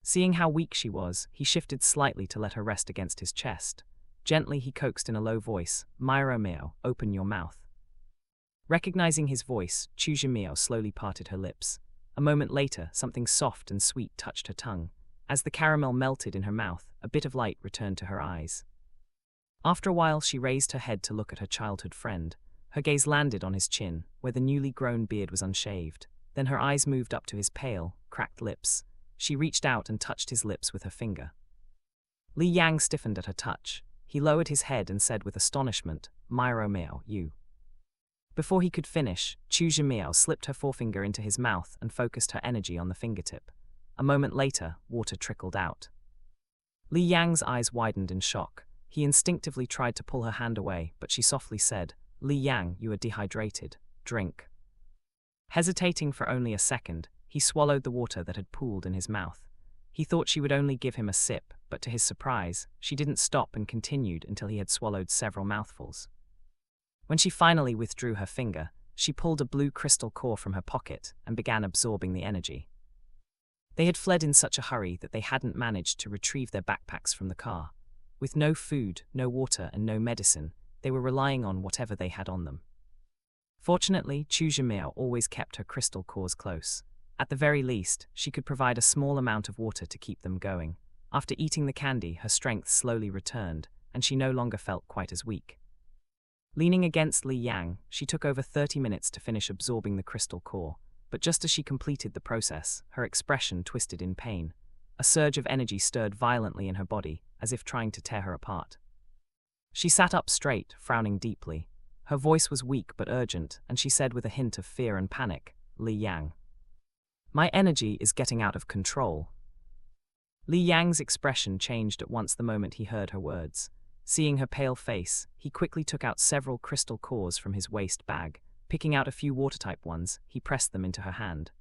Seeing how weak she was, he shifted slightly to let her rest against his chest. Gently he coaxed in a low voice, "Myro Meo, open your mouth." Recognizing his voice, Chujimea slowly parted her lips. A moment later, something soft and sweet touched her tongue. As the caramel melted in her mouth, a bit of light returned to her eyes. After a while, she raised her head to look at her childhood friend. Her gaze landed on his chin, where the newly grown beard was unshaved. Then her eyes moved up to his pale, cracked lips. She reached out and touched his lips with her finger. Li Yang stiffened at her touch. He lowered his head and said with astonishment, "Myro Meo, you." Before he could finish, Chujimea slipped her forefinger into his mouth and focused her energy on the fingertip. A moment later, water trickled out. Li Yang's eyes widened in shock. He instinctively tried to pull her hand away, but she softly said, "Li Yang, you are dehydrated. Drink." Hesitating for only a second, he swallowed the water that had pooled in his mouth. He thought she would only give him a sip, but to his surprise, she didn't stop and continued until he had swallowed several mouthfuls. When she finally withdrew her finger, she pulled a blue crystal core from her pocket and began absorbing the energy. They had fled in such a hurry that they hadn't managed to retrieve their backpacks from the car. With no food, no water, and no medicine, they were relying on whatever they had on them. Fortunately, Chujimea always kept her crystal cores close. At the very least, she could provide a small amount of water to keep them going. After eating the candy, her strength slowly returned, and she no longer felt quite as weak. Leaning against Li Yang, she took over 30 minutes to finish absorbing the crystal core, but just as she completed the process, her expression twisted in pain. A surge of energy stirred violently in her body, as if trying to tear her apart. She sat up straight, frowning deeply. Her voice was weak but urgent, and she said with a hint of fear and panic, "Li Yang, my energy is getting out of control." Li Yang's expression changed at once the moment he heard her words. Seeing her pale face, he quickly took out several crystal cores from his waist bag. Picking out a few water-type ones, he pressed them into her hand.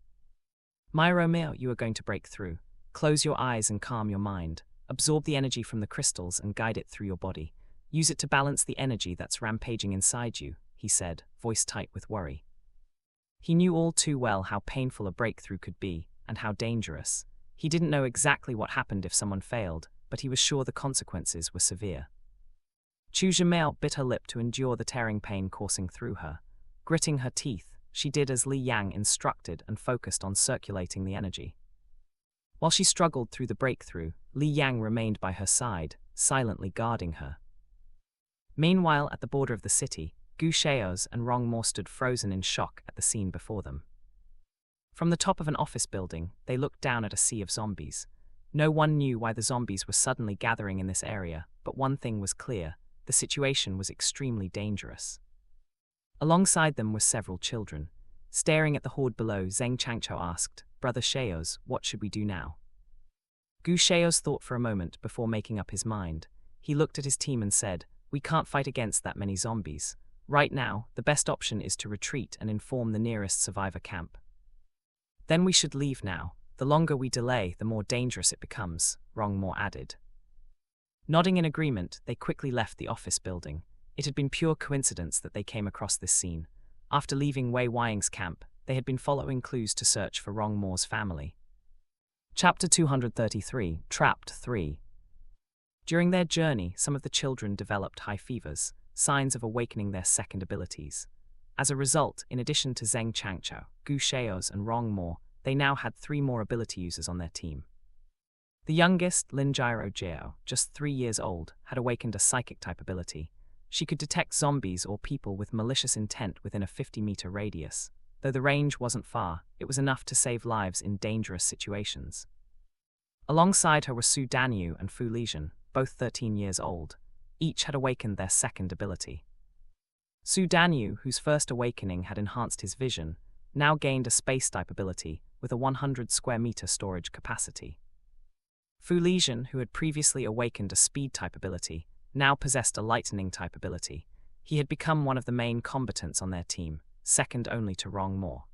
"Myro Meo, you are going to break through. Close your eyes and calm your mind. Absorb the energy from the crystals and guide it through your body. Use it to balance the energy that's rampaging inside you," he said, voice tight with worry. He knew all too well how painful a breakthrough could be, and how dangerous. He didn't know exactly what happened if someone failed, but he was sure the consequences were severe. Chujimea bit her lip to endure the tearing pain coursing through her. Gritting her teeth, she did as Li Yang instructed and focused on circulating the energy. While she struggled through the breakthrough, Li Yang remained by her side, silently guarding her. Meanwhile, at the border of the city, Gu Shao's and Rong Mo stood frozen in shock at the scene before them. From the top of an office building, they looked down at a sea of zombies. No one knew why the zombies were suddenly gathering in this area, but one thing was clear: the situation was extremely dangerous. Alongside them were several children. Staring at the horde below, Zheng Changqiu asked, "Brother Shao's, what should we do now?" Gu Shao's thought for a moment before making up his mind. He looked at his team and said, "We can't fight against that many zombies. Right now, the best option is to retreat and inform the nearest survivor camp." "Then we should leave now. The longer we delay, the more dangerous it becomes," Rong Mo added. Nodding in agreement, they quickly left the office building. It had been pure coincidence that they came across this scene. After leaving Wei Wang's camp, they had been following clues to search for Rong Mo's family. Chapter 233, Trapped 3. During their journey, some of the children developed high fevers, signs of awakening their second abilities. As a result, in addition to Zheng Changchao, Gu Shao's and Rong Mo, they now had 3 more ability users on their team. The youngest, Lin Jiro Jiao, just 3 years old, had awakened a psychic-type ability. She could detect zombies or people with malicious intent within a 50-meter radius. Though the range wasn't far, it was enough to save lives in dangerous situations. Alongside her were Su Danyu and Fu Lijian, both 13 years old. Each had awakened their second ability. Su Danyu, whose first awakening had enhanced his vision, now gained a space-type ability with a 100-square-meter storage capacity. Fu Lijian, who had previously awakened a speed-type ability, now possessed a lightning-type ability. He had become one of the main combatants on their team, second only to Rong Mo.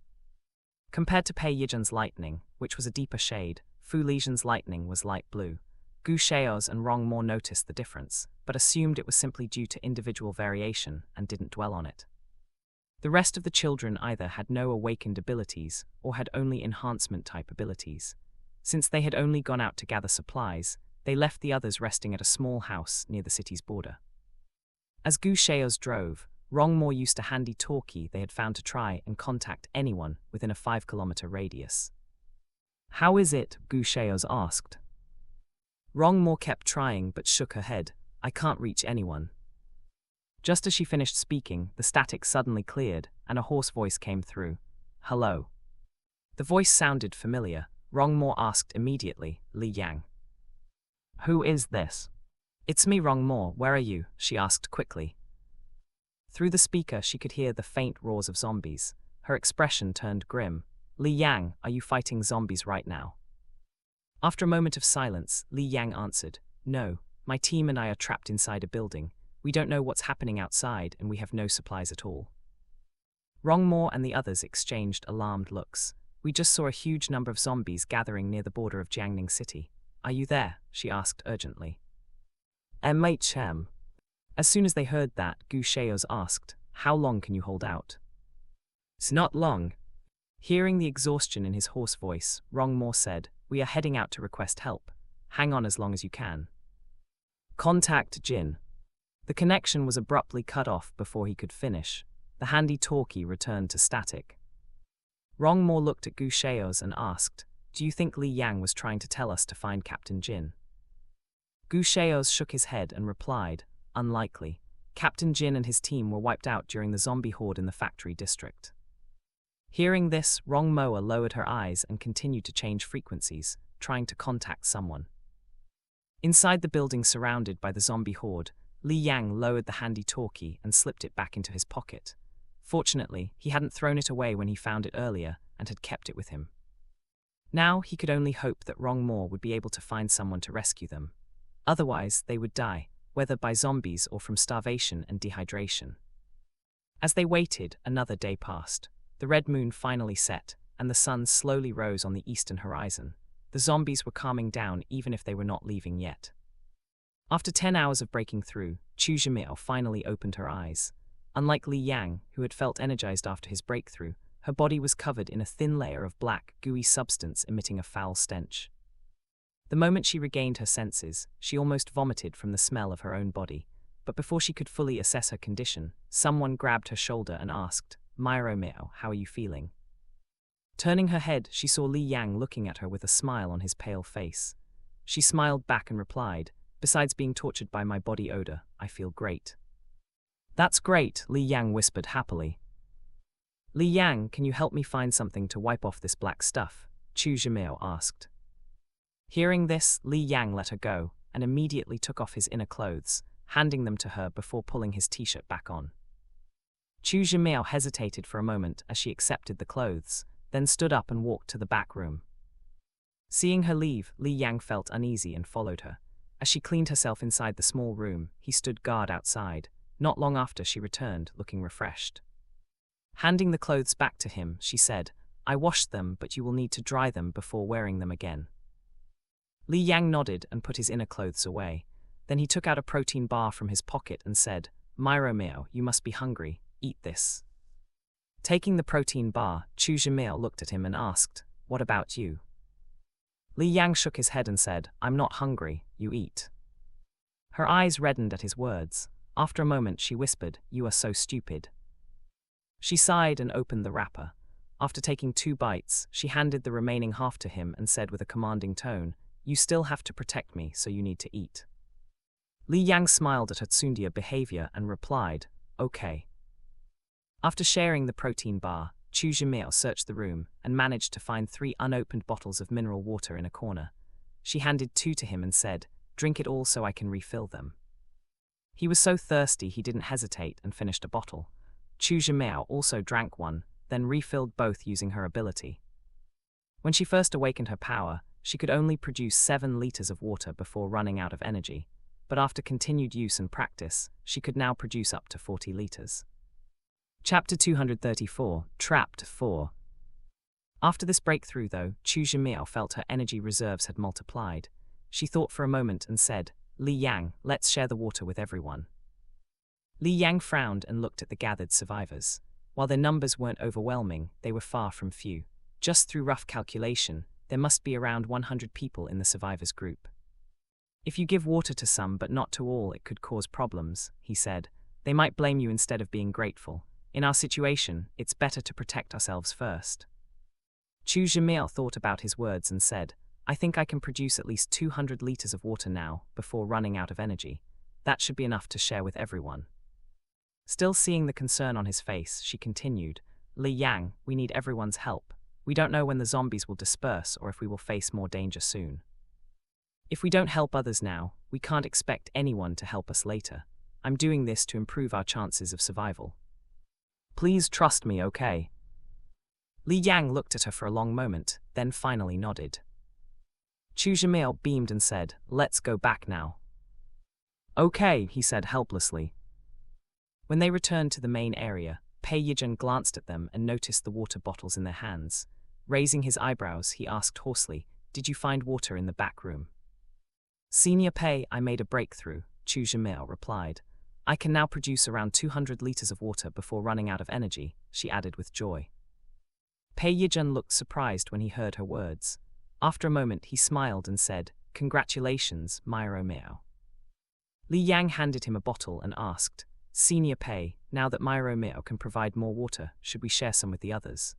Compared to Pei Yijian's lightning, which was a deeper shade, Fu Lijian's lightning was light blue. Gu Shao's and Rong Mo noticed the difference, but assumed it was simply due to individual variation and didn't dwell on it. The rest of the children either had no awakened abilities or had only enhancement-type abilities. Since they had only gone out to gather supplies, they left the others resting at a small house near the city's border. As Gu Shao's drove, Rong Mo used a handy talkie they had found to try and contact anyone within a 5-kilometer radius. "How is it?" Gu Shao's asked. Rong Mo kept trying but shook her head. "I can't reach anyone." Just as she finished speaking, the static suddenly cleared, and a hoarse voice came through. "Hello." The voice sounded familiar. Rong Mo asked immediately, "Li Yang." "Who is this?" "It's me, Rong Mo. Where are you?" she asked quickly. Through the speaker, she could hear the faint roars of zombies. Her expression turned grim. "Li Yang, are you fighting zombies right now?" After a moment of silence, Li Yang answered, "No, my team and I are trapped inside a building. We don't know what's happening outside, and we have no supplies at all." Rong Mo and the others exchanged alarmed looks. "We just saw a huge number of zombies gathering near the border of Jiangning City. Are you there?" she asked urgently. "MHM." As soon as they heard that, Gu Shao's asked, "How long can you hold out?" "It's not long." Hearing the exhaustion in his hoarse voice, Rong Mo said, "We are heading out to request help. Hang on as long as you can." "Contact Jin." The connection was abruptly cut off before he could finish. The handy talkie returned to static. Rong Mo looked at Gu Shao's and asked, "Do you think Li Yang was trying to tell us to find Captain Jin?" Gu Shao's shook his head and replied, "Unlikely. Captain Jin and his team were wiped out during the zombie horde in the factory district." Hearing this, Rong Mo lowered her eyes and continued to change frequencies, trying to contact someone. Inside the building surrounded by the zombie horde, Li Yang lowered the handy talkie and slipped it back into his pocket. Fortunately, he hadn't thrown it away when he found it earlier and had kept it with him. Now he could only hope that Rong Mo would be able to find someone to rescue them. Otherwise, they would die, whether by zombies or from starvation and dehydration. As they waited, another day passed. The red moon finally set, and the sun slowly rose on the eastern horizon. The zombies were calming down even if they were not leaving yet. After 10 hours of breaking through, Chu Zhimiao finally opened her eyes. Unlike Li Yang, who had felt energized after his breakthrough, her body was covered in a thin layer of black, gooey substance emitting a foul stench. The moment she regained her senses, she almost vomited from the smell of her own body. But before she could fully assess her condition, someone grabbed her shoulder and asked, "Miro, how are you feeling?" Turning her head, she saw Li Yang looking at her with a smile on his pale face. She smiled back and replied, "Besides being tortured by my body odor, I feel great." "That's great," Li Yang whispered happily. "Li Yang, can you help me find something to wipe off this black stuff?" Chu Zhimiao asked. Hearing this, Li Yang let her go and immediately took off his inner clothes, handing them to her before pulling his t-shirt back on. Chu Zhimiao hesitated for a moment as she accepted the clothes, then stood up and walked to the back room. Seeing her leave, Li Yang felt uneasy and followed her. As she cleaned herself inside the small room, he stood guard outside. Not long after, she returned, looking refreshed. Handing the clothes back to him, she said, "I washed them, but you will need to dry them before wearing them again." Li Yang nodded and put his inner clothes away. Then he took out a protein bar from his pocket and said, "Miro, you must be hungry. Eat this." Taking the protein bar, Chu Zhimiao looked at him and asked, "What about you?" Li Yang shook his head and said, "I'm not hungry, you eat." Her eyes reddened at his words. After a moment she whispered, "You are so stupid." She sighed and opened the wrapper. After taking 2 bites, she handed the remaining half to him and said with a commanding tone, "You still have to protect me, so you need to eat." Li Yang smiled at her tsundere behavior and replied, "Okay." After sharing the protein bar, Chu Zhimiao searched the room and managed to find 3 unopened bottles of mineral water in a corner. She handed 2 to him and said, "Drink it all so I can refill them." He was so thirsty he didn't hesitate and finished a bottle. Chu Zhimiao also drank one, then refilled both using her ability. When she first awakened her power, she could only produce 7 liters of water before running out of energy, but after continued use and practice, she could now produce up to 40 liters. Chapter 234, Trapped 4. After this breakthrough, though, Chu Zhimiao felt her energy reserves had multiplied. She thought for a moment and said, "Li Yang, let's share the water with everyone." Li Yang frowned and looked at the gathered survivors. While their numbers weren't overwhelming, they were far from few. Just through rough calculation, there must be around 100 people in the survivors group. "If you give water to some but not to all, it could cause problems," he said. "They might blame you instead of being grateful. In our situation, it's better to protect ourselves first." Chu Zhimiao thought about his words and said, "I think I can produce at least 200 liters of water now, before running out of energy. That should be enough to share with everyone." Still seeing the concern on his face, she continued, "Li Yang, we need everyone's help. We don't know when the zombies will disperse or if we will face more danger soon. If we don't help others now, we can't expect anyone to help us later. I'm doing this to improve our chances of survival. Please trust me, okay?" Li Yang looked at her for a long moment, then finally nodded. Chu Zhimiao beamed and said, "Let's go back now." "Okay," he said helplessly. When they returned to the main area, Pei Yijun glanced at them and noticed the water bottles in their hands. Raising his eyebrows, he asked hoarsely, "Did you find water in the back room?" "Senior Pei, I made a breakthrough," Chu Zhimiao replied. "I can now produce around 200 liters of water before running out of energy," she added with joy. Pei Yijun looked surprised when he heard her words. After a moment, he smiled and said, "Congratulations, Myro Miao." Li Yang handed him a bottle and asked, "Senior Pei, now that Myro Miao can provide more water, should we share some with the others?"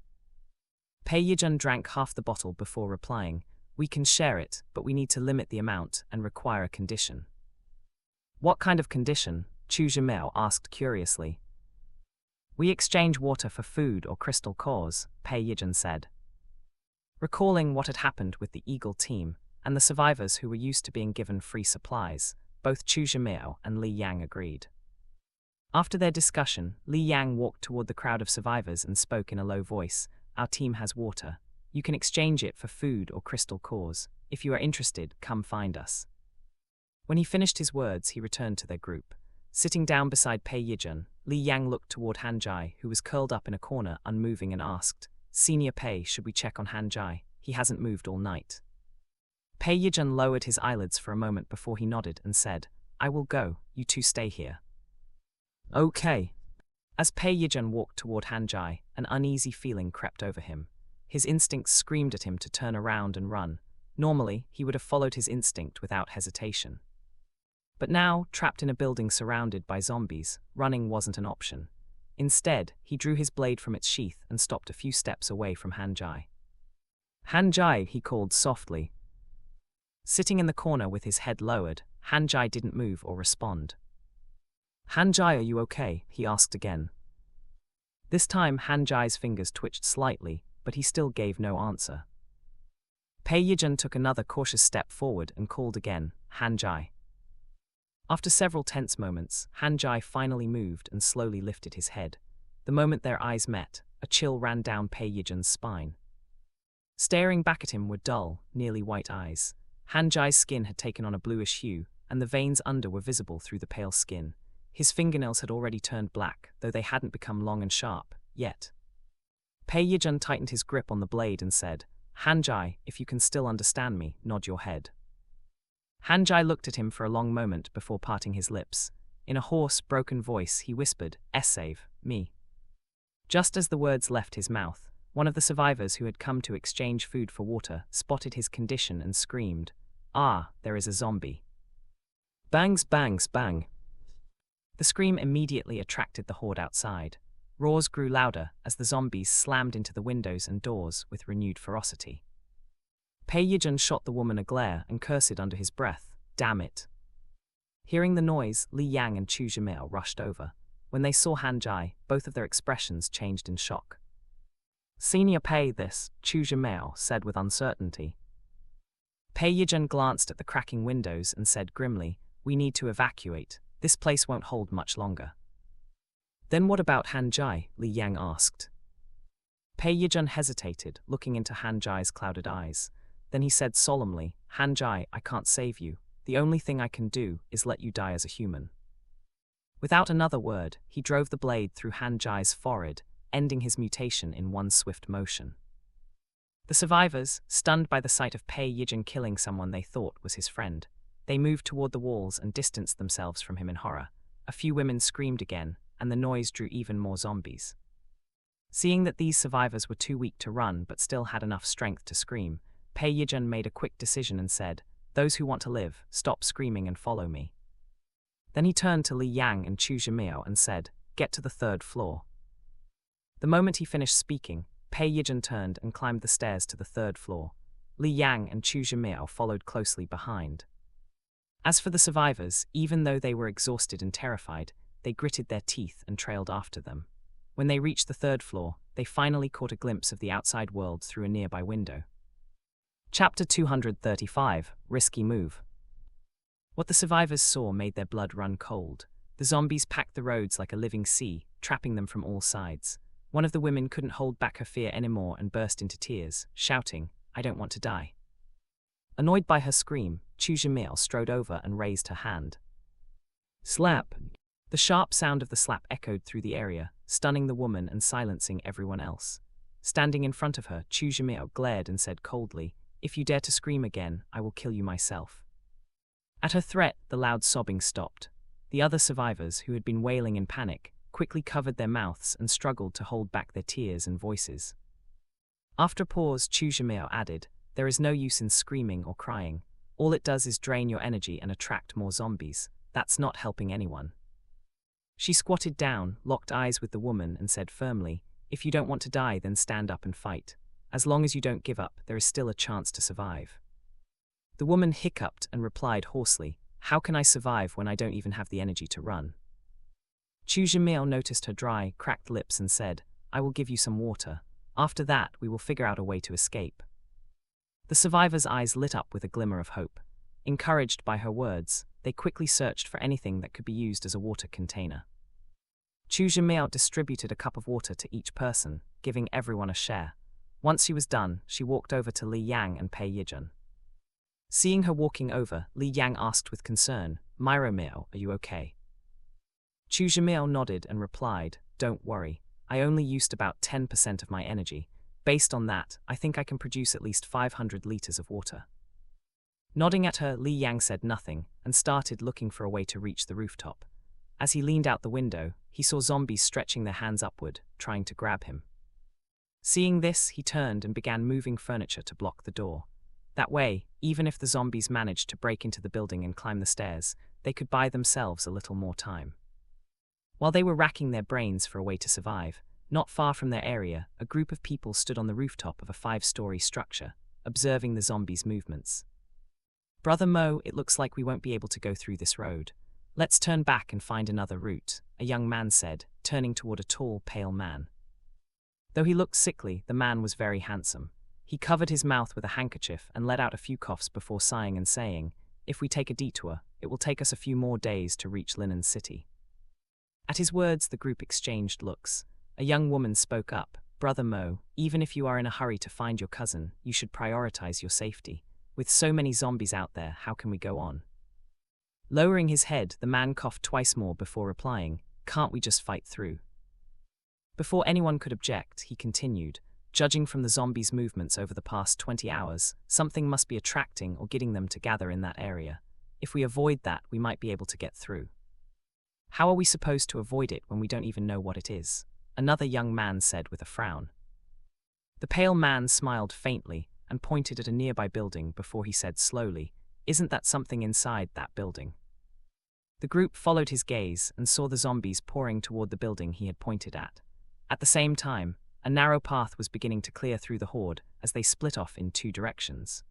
Pei Yijun drank half the bottle before replying, "We can share it, but we need to limit the amount and require a condition." "What kind of condition?" Chu Zhimiao asked curiously. "We exchange water for food or crystal cores," Pei Yijun said. Recalling what had happened with the Eagle team and the survivors who were used to being given free supplies, both Chu Zhimiao and Li Yang agreed. After their discussion, Li Yang walked toward the crowd of survivors and spoke in a low voice, "Our team has water. You can exchange it for food or crystal cores. If you are interested, come find us." When he finished his words, he returned to their group. Sitting down beside Pei Yijun, Li Yang looked toward Hanjai, who was curled up in a corner, unmoving, and asked, "Senior Pei, should we check on Hanjai? He hasn't moved all night." Pei Yijun lowered his eyelids for a moment before he nodded and said, "I will go, you two stay here." "Okay." As Pei Yijun walked toward Hanjai, an uneasy feeling crept over him. His instincts screamed at him to turn around and run. Normally, he would have followed his instinct without hesitation. But now, trapped in a building surrounded by zombies, running wasn't an option. Instead, he drew his blade from its sheath and stopped a few steps away from Hanjai. "Hanjai," he called softly. Sitting in the corner with his head lowered, Hanjai didn't move or respond. "Hanjai, are you okay?" he asked again. This time, Hanjai's fingers twitched slightly, but he still gave no answer. Pei Yijun took another cautious step forward and called again, "Hanjai." After several tense moments, Hanjai finally moved and slowly lifted his head. The moment their eyes met, a chill ran down Pei Yijun's spine. Staring back at him were dull, nearly white eyes. Hanjai's skin had taken on a bluish hue, and the veins under were visible through the pale skin. His fingernails had already turned black, though they hadn't become long and sharp, yet. Pei Yijun tightened his grip on the blade and said, "Hanjai, if you can still understand me, nod your head." Hanjai looked at him for a long moment before parting his lips. In a hoarse, broken voice, he whispered, "Save me." Just as the words left his mouth, one of the survivors who had come to exchange food for water spotted his condition and screamed, "Ah, there is a zombie." Bangs, bangs, bang. The scream immediately attracted the horde outside. Roars grew louder as the zombies slammed into the windows and doors with renewed ferocity. Aitg shot the woman a glare and cursed under his breath, "Damn it." Hearing the noise, Li Yang and Chu Zhimiao rushed over. When they saw Han Jai, both of their expressions changed in shock. "Senior Pei this," Chu Zhimiao said with uncertainty. Aitg glanced at the cracking windows and said grimly, "We need to evacuate. This place won't hold much longer." "Then what about Han Jai?" Li Yang asked. Aitg hesitated, looking into Han Jai's clouded eyes. Then he said solemnly, "Han Jai, I can't save you. The only thing I can do is let you die as a human." Without another word, he drove the blade through Han Jai's forehead, ending his mutation in one swift motion. The survivors, stunned by the sight of Aitg killing someone they thought was his friend, they moved toward the walls and distanced themselves from him in horror. A few women screamed again, and the noise drew even more zombies. Seeing that these survivors were too weak to run but still had enough strength to scream, Aitg made a quick decision and said, "Those who want to live, stop screaming and follow me." Then he turned to Li Yang and Chu Zhimiao and said, "Get to the 3rd floor." The moment he finished speaking, Aitg turned and climbed the stairs to the 3rd floor. Li Yang and Chu Zhimiao followed closely behind. As for the survivors, even though they were exhausted and terrified, they gritted their teeth and trailed after them. When they reached the 3rd floor, they finally caught a glimpse of the outside world through a nearby window. Chapter 235, Risky Move. What the survivors saw made their blood run cold. The zombies packed the roads like a living sea, trapping them from all sides. One of the women couldn't hold back her fear anymore and burst into tears, shouting, "I don't want to die." Annoyed by her scream, Chu Zhimiao strode over and raised her hand. Slap! The sharp sound of the slap echoed through the area, stunning the woman and silencing everyone else. Standing in front of her, Chu Zhimiao glared and said coldly, "If you dare to scream again, I will kill you myself." At her threat, the loud sobbing stopped. The other survivors, who had been wailing in panic, quickly covered their mouths and struggled to hold back their tears and voices. After a pause, Chu Zhimiao added, "There is no use in screaming or crying. All it does is drain your energy and attract more zombies. That's not helping anyone." She squatted down, locked eyes with the woman, and said firmly, "If you don't want to die, then stand up and fight. As long as you don't give up, there is still a chance to survive." The woman hiccuped and replied hoarsely, "How can I survive when I don't even have the energy to run?" Chu Zhimiao noticed her dry, cracked lips and said, "I will give you some water. After that, we will figure out a way to escape." The survivors' eyes lit up with a glimmer of hope. Encouraged by her words, they quickly searched for anything that could be used as a water container. Chu Zhimiao distributed a cup of water to each person, giving everyone a share. Once she was done, she walked over to Li Yang and Aitg. Seeing her walking over, Li Yang asked with concern, "Miao, are you okay?" Chu Zhimiao nodded and replied, "Don't worry, I only used about 10% of my energy. Based on that, I think I can produce at least 500 liters of water." Nodding at her, Li Yang said nothing and started looking for a way to reach the rooftop. As he leaned out the window, he saw zombies stretching their hands upward, trying to grab him. Seeing this, he turned and began moving furniture to block the door. That way, even if the zombies managed to break into the building and climb the stairs, they could buy themselves a little more time. While they were racking their brains for a way to survive, not far from their area, a group of people stood on the rooftop of a 5-story structure, observing the zombies' movements. "Brother Mo, it looks like we won't be able to go through this road. Let's turn back and find another route," a young man said, turning toward a tall, pale man. Though he looked sickly, the man was very handsome. He covered his mouth with a handkerchief and let out a few coughs before sighing and saying, "If we take a detour, it will take us a few more days to reach Linen City." At his words, the group exchanged looks. A young woman spoke up, "Brother Mo, even if you are in a hurry to find your cousin, you should prioritize your safety. With so many zombies out there, how can we go on?" Lowering his head, the man coughed twice more before replying, "Can't we just fight through?" Before anyone could object, he continued, "Judging from the zombies' movements over the past 20 hours, something must be attracting or getting them to gather in that area. If we avoid that, we might be able to get through." "How are we supposed to avoid it when we don't even know what it is?" another young man said with a frown. The pale man smiled faintly and pointed at a nearby building before he said slowly, "Isn't that something inside that building?" The group followed his gaze and saw the zombies pouring toward the building he had pointed at. At the same time, a narrow path was beginning to clear through the horde as they split off in two directions.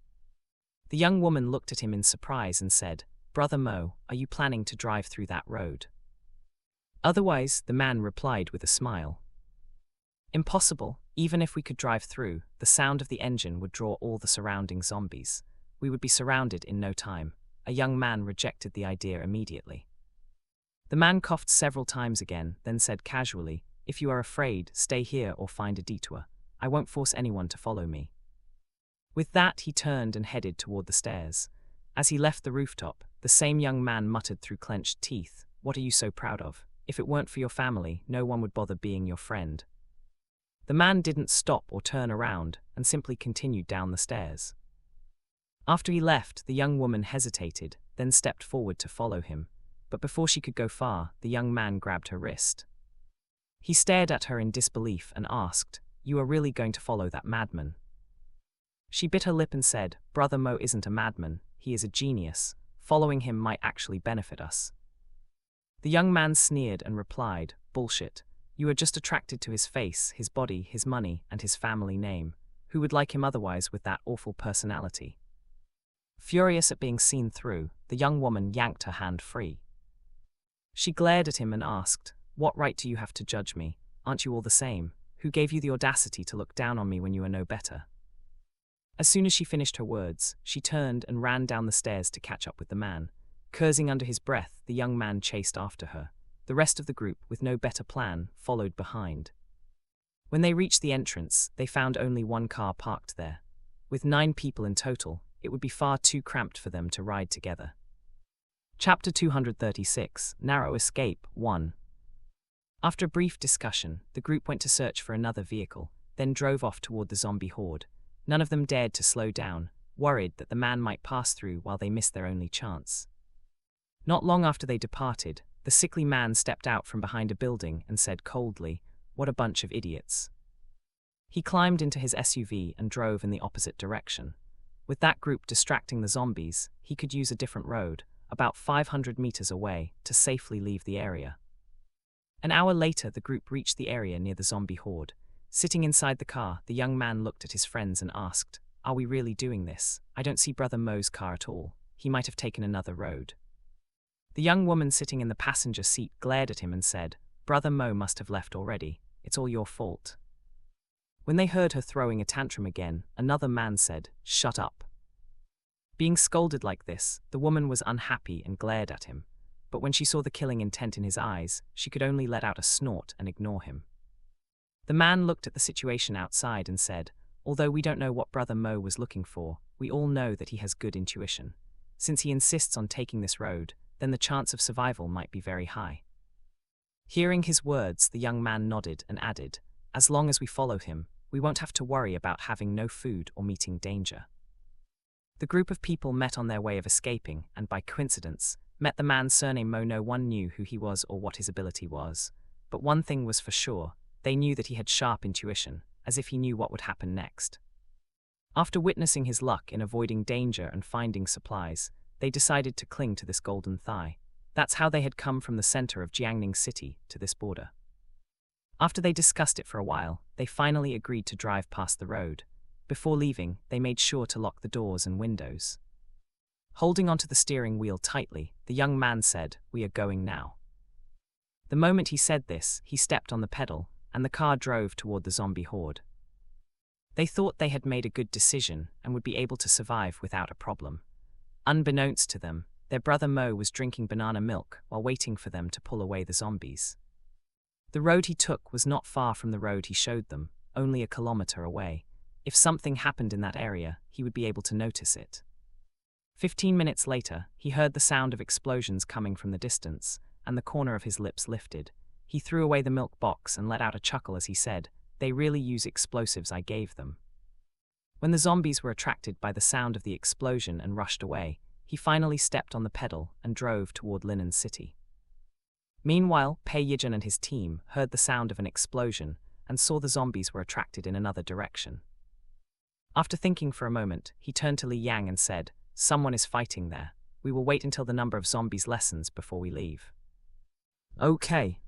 The young woman looked at him in surprise and said, "Brother Mo, are you planning to drive through that road?" "Otherwise," the man replied with a smile. "Impossible. Even if we could drive through, the sound of the engine would draw all the surrounding zombies. We would be surrounded in no time." A young man rejected the idea immediately. The man coughed several times again, then said casually, "If you are afraid, stay here or find a detour. I won't force anyone to follow me." With that, he turned and headed toward the stairs. As he left the rooftop, the same young man muttered through clenched teeth, "What are you so proud of? If it weren't for your family, no one would bother being your friend." The man didn't stop or turn around and simply continued down the stairs. After he left, the young woman hesitated, then stepped forward to follow him. But before she could go far, the young man grabbed her wrist. He stared at her in disbelief and asked, "You are really going to follow that madman?" She bit her lip and said, "Brother Mo isn't a madman, he is a genius. Following him might actually benefit us." The young man sneered and replied, "Bullshit. You are just attracted to his face, his body, his money, and his family name. Who would like him otherwise with that awful personality?" Furious at being seen through, the young woman yanked her hand free. She glared at him and asked, "What right do you have to judge me? Aren't you all the same? Who gave you the audacity to look down on me when you are no better?" As soon as she finished her words, she turned and ran down the stairs to catch up with the man. Cursing under his breath, the young man chased after her. The rest of the group, with no better plan, followed behind. When they reached the entrance, they found only one car parked there. With 9 people in total, it would be far too cramped for them to ride together. Chapter 236, Narrow Escape 1. After a brief discussion, the group went to search for another vehicle, then drove off toward the zombie horde. None of them dared to slow down, worried that the man might pass through while they missed their only chance. Not long after they departed, the sickly man stepped out from behind a building and said coldly, "What a bunch of idiots." He climbed into his SUV and drove in the opposite direction. With that group distracting the zombies, he could use a different road, about 500 meters away, to safely leave the area. An hour later, the group reached the area near the zombie horde. Sitting inside the car, the young man looked at his friends and asked, "Are we really doing this? I don't see Brother Mo's car at all. He might have taken another road." The young woman sitting in the passenger seat glared at him and said, "Brother Mo must have left already. It's all your fault." When they heard her throwing a tantrum again, another man said, "Shut up." Being scolded like this, the woman was unhappy and glared at him. But when she saw the killing intent in his eyes, she could only let out a snort and ignore him. The man looked at the situation outside and said, "Although we don't know what Brother Mo was looking for, we all know that he has good intuition. Since he insists on taking this road, then the chance of survival might be very high." Hearing his words, the young man nodded and added, "As long as we follow him, we won't have to worry about having no food or meeting danger." The group of people met on their way of escaping and, by coincidence, met the man's surname Mo. No one knew who he was or what his ability was. But one thing was for sure, they knew that he had sharp intuition, as if he knew what would happen next. After witnessing his luck in avoiding danger and finding supplies, they decided to cling to this golden thigh. That's how they had come from the center of Jiangning City to this border. After they discussed it for a while, they finally agreed to drive past the road. Before leaving, they made sure to lock the doors and windows. Holding onto the steering wheel tightly, the young man said, "We are going now." The moment he said this, he stepped on the pedal, and the car drove toward the zombie horde. They thought they had made a good decision and would be able to survive without a problem. Unbeknownst to them, their brother Mo was drinking banana milk while waiting for them to pull away the zombies. The road he took was not far from the road he showed them, only a kilometer away. If something happened in that area, he would be able to notice it. 15 minutes later, he heard the sound of explosions coming from the distance, and the corner of his lips lifted. He threw away the milk box and let out a chuckle as he said, "They really use explosives I gave them." When the zombies were attracted by the sound of the explosion and rushed away, he finally stepped on the pedal and drove toward Linen City. Meanwhile, Pei Yijun and his team heard the sound of an explosion and saw the zombies were attracted in another direction. After thinking for a moment, he turned to Li Yang and said, "Someone is fighting there. We will wait until the number of zombies lessens before we leave." "Okay."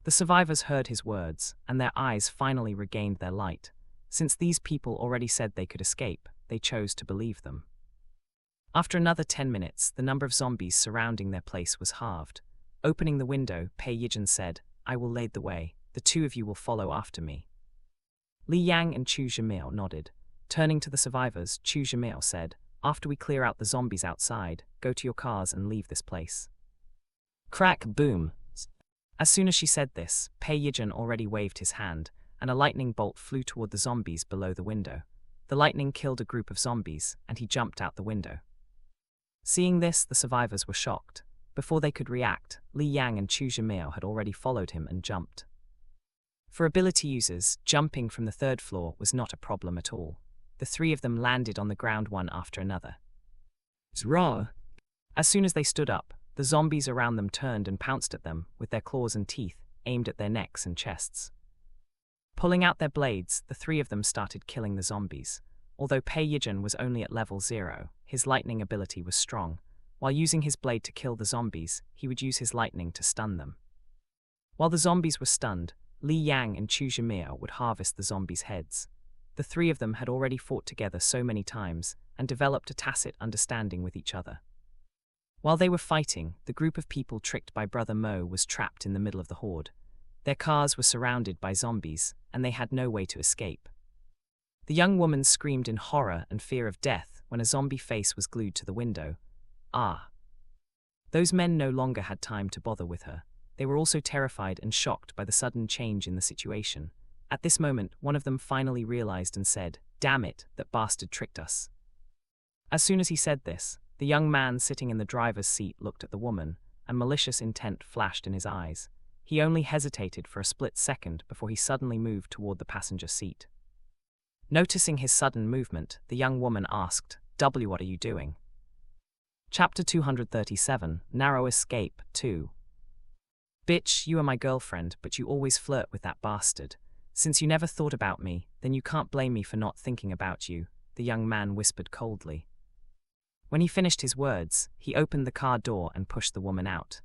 The survivors heard his words, and their eyes finally regained their light. Since these people already said they could escape, they chose to believe them. After another 10 minutes, the number of zombies surrounding their place was halved. Opening the window, Aitg said, "I will lead the way. The two of you will follow after me." Li Yang and Chu Zhimiao nodded. Turning to the survivors, Chu Zhimiao said, "After we clear out the zombies outside, go to your cars and leave this place." Crack, boom. As soon as she said this, Aitg already waved his hand, and a lightning bolt flew toward the zombies below the window. The lightning killed a group of zombies, and he jumped out the window. Seeing this, the survivors were shocked. Before they could react, Li Yang and Chu Zhimiao had already followed him and jumped. For ability users, jumping from the third floor was not a problem at all. The three of them landed on the ground one after another. Raw. As soon as they stood up, the zombies around them turned and pounced at them with their claws and teeth aimed at their necks and chests. Pulling out their blades, the three of them started killing the zombies. Although Aitg was only at level 0, his lightning ability was strong. While using his blade to kill the zombies, he would use his lightning to stun them. While the zombies were stunned, Li Yang and Chu Zhimiao would harvest the zombies' heads. The three of them had already fought together so many times and developed a tacit understanding with each other. While they were fighting, the group of people tricked by Brother Mo was trapped in the middle of the horde. Their cars were surrounded by zombies, and they had no way to escape. The young woman screamed in horror and fear of death when a zombie face was glued to the window. Ah! Those men no longer had time to bother with her. They were also terrified and shocked by the sudden change in the situation. At this moment, one of them finally realized and said, "Damn it, that bastard tricked us." As soon as he said this, the young man sitting in the driver's seat looked at the woman, and malicious intent flashed in his eyes. He only hesitated for a split second before he suddenly moved toward the passenger seat. Noticing his sudden movement, the young woman asked, "W, what are you doing?" Chapter 237, Narrow Escape 2. "Bitch, you are my girlfriend, but you always flirt with that bastard. Since you never thought about me, then you can't blame me for not thinking about you," the young man whispered coldly. When he finished his words, he opened the car door and pushed the woman out.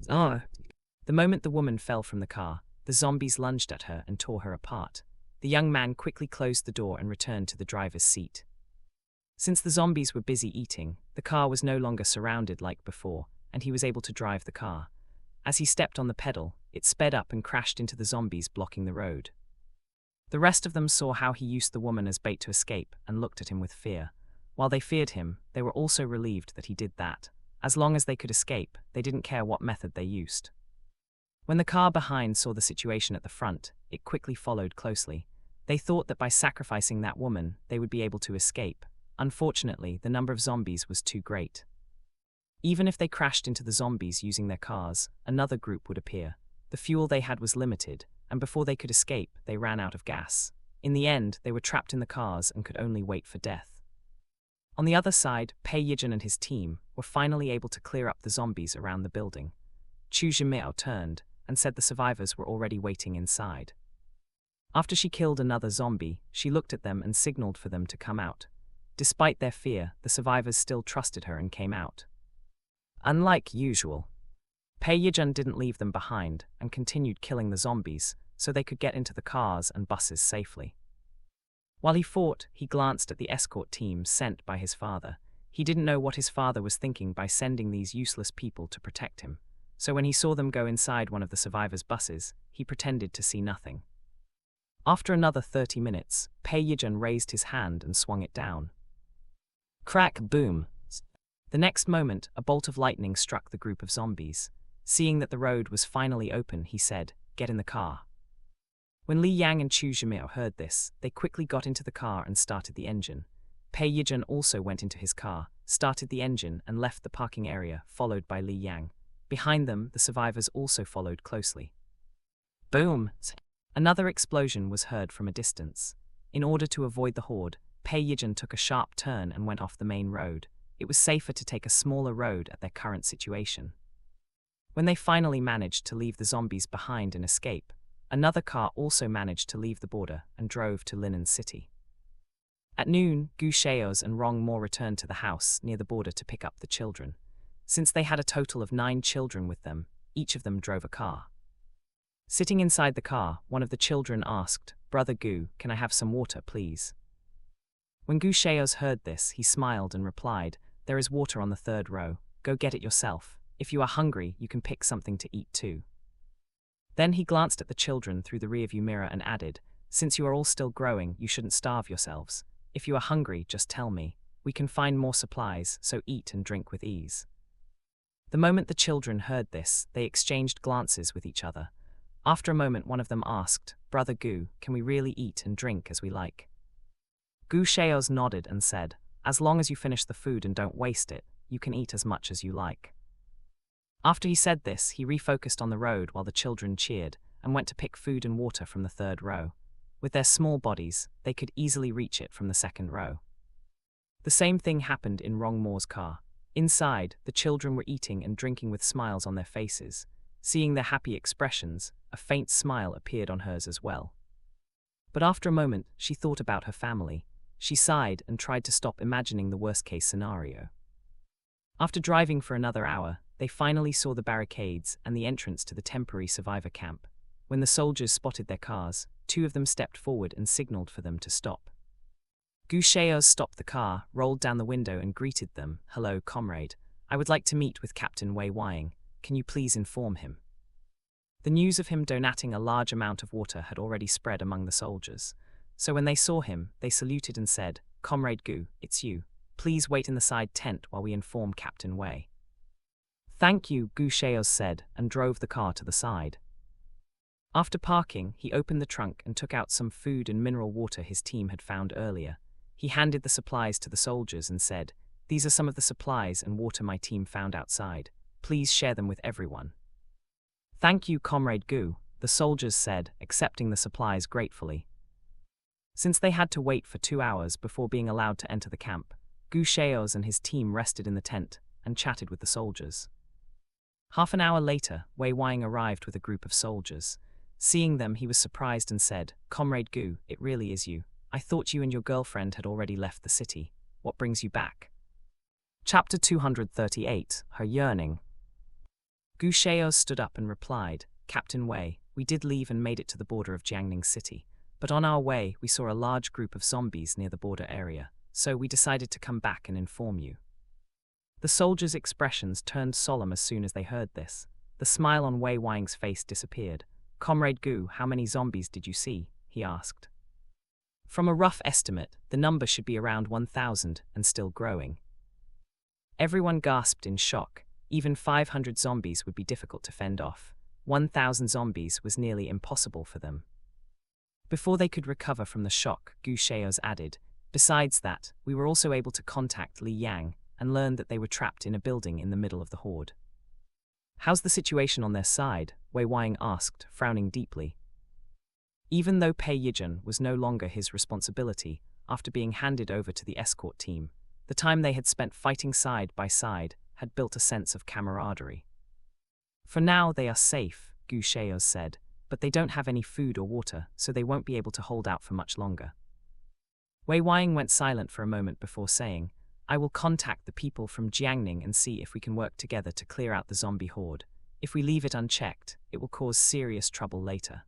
The moment the woman fell from the car, the zombies lunged at her and tore her apart. The young man quickly closed the door and returned to the driver's seat. Since the zombies were busy eating, the car was no longer surrounded like before, and he was able to drive the car. As he stepped on the pedal, it sped up and crashed into the zombies blocking the road. The rest of them saw how he used the woman as bait to escape and looked at him with fear. While they feared him, they were also relieved that he did that. As long as they could escape, they didn't care what method they used. When the car behind saw the situation at the front, it quickly followed closely. They thought that by sacrificing that woman, they would be able to escape. Unfortunately, the number of zombies was too great. Even if they crashed into the zombies using their cars, another group would appear. The fuel they had was limited, and before they could escape, they ran out of gas. In the end, they were trapped in the cars and could only wait for death. On the other side, Aitg and his team were finally able to clear up the zombies around the building. Chu Zhimiao turned and said the survivors were already waiting inside. After she killed another zombie, she looked at them and signaled for them to come out. Despite their fear, the survivors still trusted her and came out. Unlike usual, Aitg didn't leave them behind and continued killing the zombies so they could get into the cars and buses safely. While he fought, he glanced at the escort team sent by his father. He didn't know what his father was thinking by sending these useless people to protect him, so when he saw them go inside one of the survivors' buses, he pretended to see nothing. After another 30 minutes, Aitg raised his hand and swung it down. Crack, boom. The next moment, a bolt of lightning struck the group of zombies. Seeing that the road was finally open, he said, "Get in the car." When Li Yang and Chu Zhimiao heard this, they quickly got into the car and started the engine. Aitg also went into his car, started the engine and left the parking area, followed by Li Yang. Behind them, the survivors also followed closely. Boom! Another explosion was heard from a distance. In order to avoid the horde, Aitg took a sharp turn and went off the main road. It was safer to take a smaller road at their current situation. When they finally managed to leave the zombies behind and escape, another car also managed to leave the border and drove to Linen City. At noon, Gu Shao's and Rong Mo returned to the house near the border to pick up the children. Since they had a total of 9 children with them, each of them drove a car. Sitting inside the car, one of the children asked, "Brother Gu, can I have some water, please?" When Gu Shao's heard this, he smiled and replied, "There is water on the third row. Go get it yourself. If you are hungry, you can pick something to eat too." Then he glanced at the children through the rearview mirror and added, "Since you are all still growing, you shouldn't starve yourselves. If you are hungry, just tell me. We can find more supplies, so eat and drink with ease." The moment the children heard this, they exchanged glances with each other. After a moment, one of them asked, "Brother Gu, can we really eat and drink as we like?" Gu Shao's nodded and said, "As long as you finish the food and don't waste it, you can eat as much as you like." After he said this, he refocused on the road while the children cheered and went to pick food and water from the third row. With their small bodies, they could easily reach it from the second row. The same thing happened in Rongmore's car. Inside, the children were eating and drinking with smiles on their faces. Seeing their happy expressions, a faint smile appeared on hers as well. But after a moment, she thought about her family. She sighed and tried to stop imagining the worst-case scenario. After driving for another hour, they finally saw the barricades and the entrance to the temporary survivor camp. When the soldiers spotted their cars, two of them stepped forward and signaled for them to stop. Gu Shao stopped the car, rolled down the window and greeted them. "Hello, comrade. I would like to meet with Captain Wei Wying. Can you please inform him?" The news of him donating a large amount of water had already spread among the soldiers. So when they saw him, they saluted and said, "Comrade Gu, it's you. Please wait in the side tent while we inform Captain Wei." "Thank you," Gu Shao said, and drove the car to the side. After parking, he opened the trunk and took out some food and mineral water his team had found earlier. He handed the supplies to the soldiers and said, "These are some of the supplies and water my team found outside. Please share them with everyone." "Thank you, Comrade Gu," the soldiers said, accepting the supplies gratefully. Since they had to wait for 2 hours before being allowed to enter the camp, Gu Shao's and his team rested in the tent and chatted with the soldiers. Half an hour later, Wei Wying arrived with a group of soldiers. Seeing them, he was surprised and said, "Comrade Gu, it really is you. I thought you and your girlfriend had already left the city. What brings you back?" Chapter 238, Her Yearning. Gu Shao stood up and replied, "Captain Wei, we did leave and made it to the border of Jiangning City. But on our way, we saw a large group of zombies near the border area, so we decided to come back and inform you." The soldiers' expressions turned solemn as soon as they heard this. The smile on Wei Wying's face disappeared. "Comrade Gu, how many zombies did you see?" he asked. "From a rough estimate, the number should be around 1,000 and still growing." Everyone gasped in shock. Even 500 zombies would be difficult to fend off. 1,000 zombies was nearly impossible for them. Before they could recover from the shock, Gu Shao's added, "Besides that, we were also able to contact Li Yang and learned that they were trapped in a building in the middle of the horde." "How's the situation on their side?" Wei Wying asked, frowning deeply. Even though Pei Yijun was no longer his responsibility, after being handed over to the escort team, the time they had spent fighting side by side had built a sense of camaraderie. "For now they are safe," Gu Shao said, "but they don't have any food or water, so they won't be able to hold out for much longer." Wei Wying went silent for a moment before saying, "I will contact the people from Jiangning and see if we can work together to clear out the zombie horde. If we leave it unchecked, it will cause serious trouble later."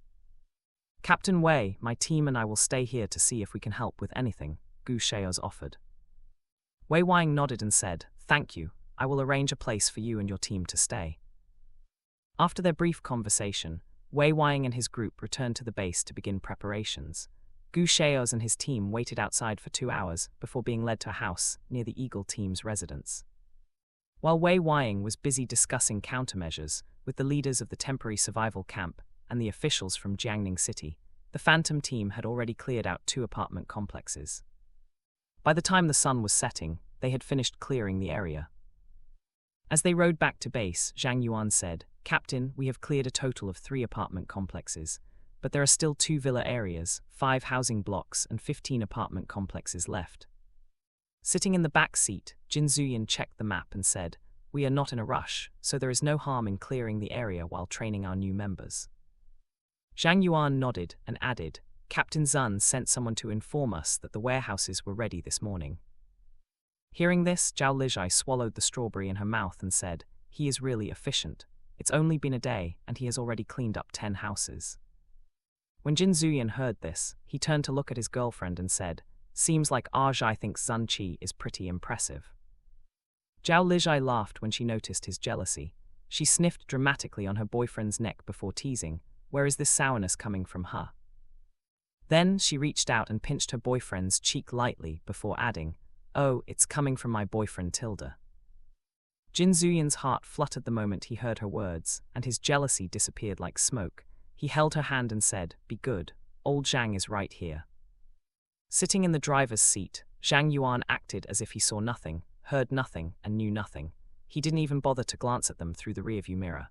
"Captain Wei, my team and I will stay here to see if we can help with anything," Gu Shao's offered. Wei Wying nodded and said, "Thank you. I will arrange a place for you and your team to stay." After their brief conversation, Wei Wying and his group returned to the base to begin preparations. Gu Shao's and his team waited outside for 2 hours before being led to a house near the Eagle team's residence. While Wei Wying was busy discussing countermeasures with the leaders of the temporary survival camp and the officials from Jiangning City, the Phantom team had already cleared out 2 apartment complexes. By the time the sun was setting, they had finished clearing the area. As they rode back to base, Zhang Yuan said, "Captain, we have cleared a total of 3 apartment complexes, but there are still 2 villa areas, 5 housing blocks, and 15 apartment complexes left." Sitting in the back seat, Jin Zuyan checked the map and said, "We are not in a rush, so there is no harm in clearing the area while training our new members." Zhang Yuan nodded and added, "Captain Zun sent someone to inform us that the warehouses were ready this morning." Hearing this, Zhao Lijai swallowed the strawberry in her mouth and said, "He is really efficient. It's only been a day, and he has already cleaned up 10 houses. When Jin Zuyan heard this, he turned to look at his girlfriend and said, "Seems like Aitg thinks Zun Qi is pretty impressive." Zhao Lijai laughed when she noticed his jealousy. She sniffed dramatically on her boyfriend's neck before teasing, "Where is this sourness coming from, huh?" Then she reached out and pinched her boyfriend's cheek lightly before adding, "Oh, it's coming from my boyfriend Tilda." Jin Zuyan's heart fluttered the moment he heard her words, and his jealousy disappeared like smoke. He held her hand and said, "Be good, old Zhang is right here." Sitting in the driver's seat, Zhang Yuan acted as if he saw nothing, heard nothing, and knew nothing. He didn't even bother to glance at them through the rearview mirror.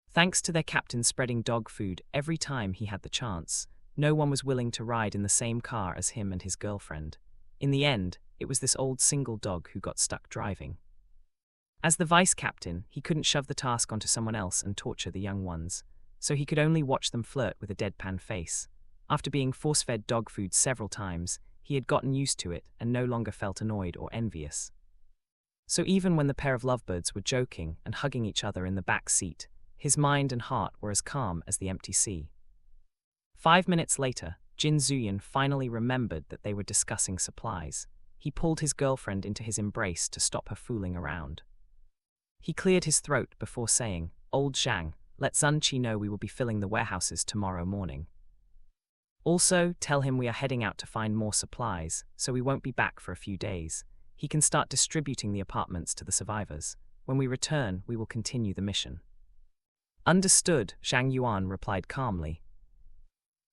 Thanks to their captain spreading dog food every time he had the chance, no one was willing to ride in the same car as him and his girlfriend. In the end, it was this old single dog who got stuck driving. As the vice captain, he couldn't shove the task onto someone else and torture the young ones, so he could only watch them flirt with a deadpan face. After being force-fed dog food several times, he had gotten used to it and no longer felt annoyed or envious. So even when the pair of lovebirds were joking and hugging each other in the back seat, his mind and heart were as calm as the empty sea. 5 minutes later, Jin Zuyan finally remembered that they were discussing supplies. He pulled his girlfriend into his embrace to stop her fooling around. He cleared his throat before saying, "Old Zhang, let Zun Qi know we will be filling the warehouses tomorrow morning. Also, tell him we are heading out to find more supplies, so we won't be back for a few days. He can start distributing the apartments to the survivors. When we return, we will continue the mission." "Understood," Zhang Yuan replied calmly.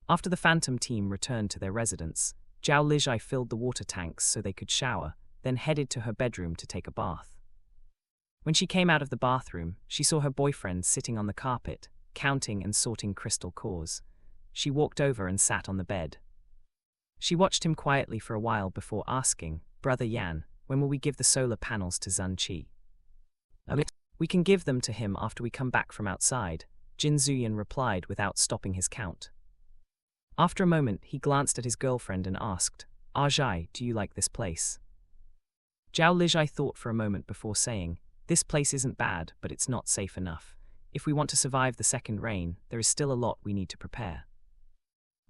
After the Phantom team returned to their residence, Zhao Lijai filled the water tanks so they could shower, then headed to her bedroom to take a bath. When she came out of the bathroom, she saw her boyfriend sitting on the carpet, counting and sorting crystal cores. She walked over and sat on the bed. She watched him quietly for a while before asking, "Brother Yan, when will we give the solar panels to Zun Qi?" "We can give them to him after we come back from outside," Jin Zuyan replied without stopping his count. After a moment, he glanced at his girlfriend and asked, "Aitg, do you like this place?" Zhao Lijai thought for a moment before saying, "This place isn't bad, but it's not safe enough. If we want to survive the second rain, there is still a lot we need to prepare."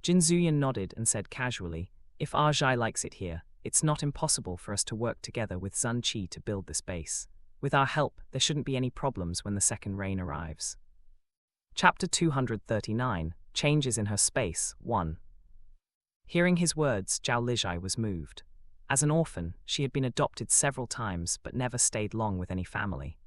Jin Zuyan nodded and said casually, "If Aitg likes it here, it's not impossible for us to work together with Zun Qi to build this base. With our help, there shouldn't be any problems when the second rain arrives." Chapter 239, Changes in Her Space, 1. Hearing his words, Zhao Lijai was moved. As an orphan, she had been adopted several times but never stayed long with any family.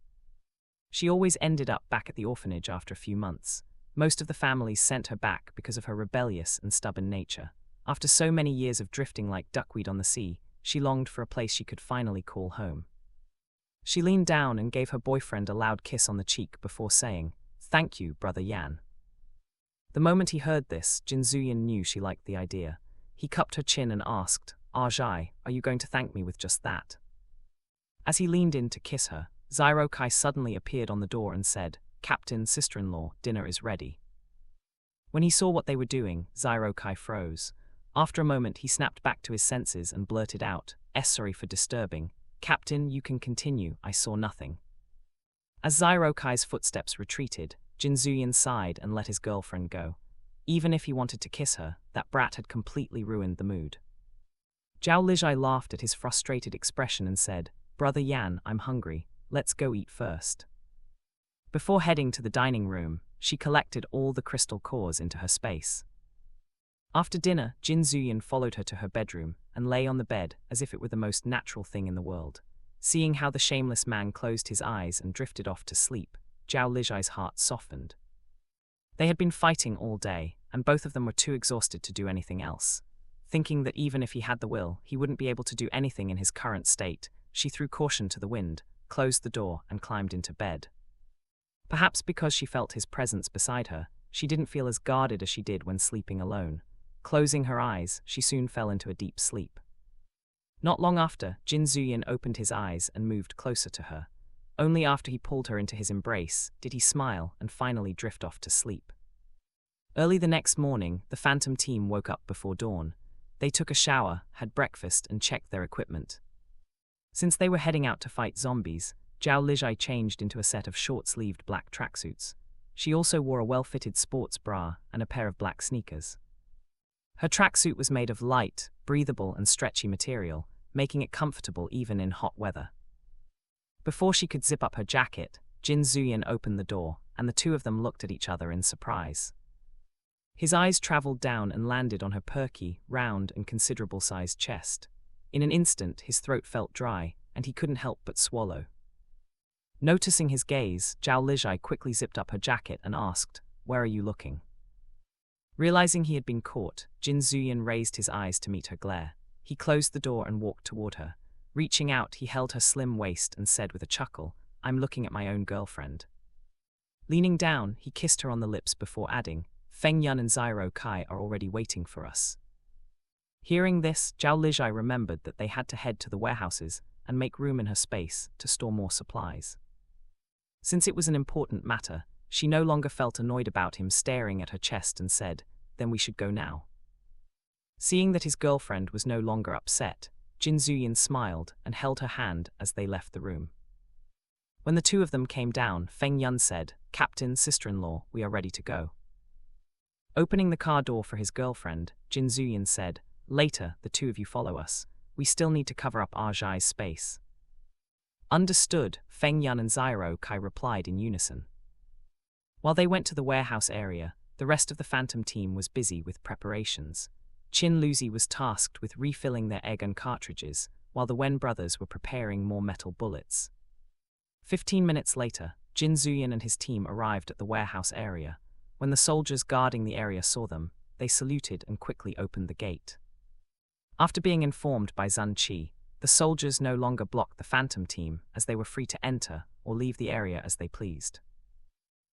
She always ended up back at the orphanage after a few months. Most of the families sent her back because of her rebellious and stubborn nature. After so many years of drifting like duckweed on the sea, she longed for a place she could finally call home. She leaned down and gave her boyfriend a loud kiss on the cheek before saying, "Thank you, Brother Yan." The moment he heard this, Jin Zuyan knew she liked the idea. He cupped her chin and asked, "Aitg, are you going to thank me with just that?" As he leaned in to kiss her, Kai suddenly appeared on the door and said, "Captain, sister-in-law, dinner is ready." When he saw what they were doing, Kai froze. After a moment, he snapped back to his senses and blurted out, "Sorry for disturbing. Captain, you can continue, I saw nothing." As Kai's footsteps retreated, Jin Zuyan sighed and let his girlfriend go. Even if he wanted to kiss her, that brat had completely ruined the mood. Zhao Lijai laughed at his frustrated expression and said, "Brother Yan, I'm hungry. Let's go eat first." Before heading to the dining room, she collected all the crystal cores into her space. After dinner, Jin Zuyan followed her to her bedroom and lay on the bed as if it were the most natural thing in the world. Seeing how the shameless man closed his eyes and drifted off to sleep, Zhao Lijai's heart softened. They had been fighting all day, and both of them were too exhausted to do anything else. Thinking that even if he had the will, he wouldn't be able to do anything in his current state, she threw caution to the wind, closed the door, and climbed into bed. Perhaps because she felt his presence beside her, she didn't feel as guarded as she did when sleeping alone. Closing her eyes, she soon fell into a deep sleep. Not long after, Jin Zuyan opened his eyes and moved closer to her. Only after he pulled her into his embrace did he smile and finally drift off to sleep. Early the next morning, the Phantom team woke up before dawn. They took a shower, had breakfast, and checked their equipment. Since they were heading out to fight zombies, Zhao Lijai changed into a set of short-sleeved black tracksuits. She also wore a well-fitted sports bra and a pair of black sneakers. Her tracksuit was made of light, breathable and stretchy material, making it comfortable even in hot weather. Before she could zip up her jacket, Jin Zuyin opened the door, and the two of them looked at each other in surprise. His eyes traveled down and landed on her perky, round and considerable-sized chest. In an instant, his throat felt dry, and he couldn't help but swallow. Noticing his gaze, Zhao Lijai quickly zipped up her jacket and asked, "Where are you looking?" Realizing he had been caught, Jin Zuyin raised his eyes to meet her glare. He closed the door and walked toward her. Reaching out, he held her slim waist and said with a chuckle, "I'm looking at my own girlfriend." Leaning down, he kissed her on the lips before adding, "Feng Yun and Zyro Kai are already waiting for us." Hearing this, Zhao Lijai remembered that they had to head to the warehouses and make room in her space to store more supplies. Since it was an important matter, she no longer felt annoyed about him staring at her chest and said, "Then we should go now." Seeing that his girlfriend was no longer upset, Jin Zuyin smiled and held her hand as they left the room. When the two of them came down, Feng Yun said, "Captain, sister-in-law, we are ready to go." Opening the car door for his girlfriend, Jin Zuyin said, "Later, the two of you follow us. We still need to cover up Aitg's space." Understood, Feng Yun and Zyro Kai replied in unison. While they went to the warehouse area, the rest of the Phantom team was busy with preparations. Qin Luzi was tasked with refilling their egg and cartridges, while the Wen brothers were preparing more metal bullets. 15 minutes later, Jin Zuyin and his team arrived at the warehouse area. When the soldiers guarding the area saw them, they saluted and quickly opened the gate. After being informed by Zun Qi, the soldiers no longer blocked the Phantom team, as they were free to enter or leave the area as they pleased.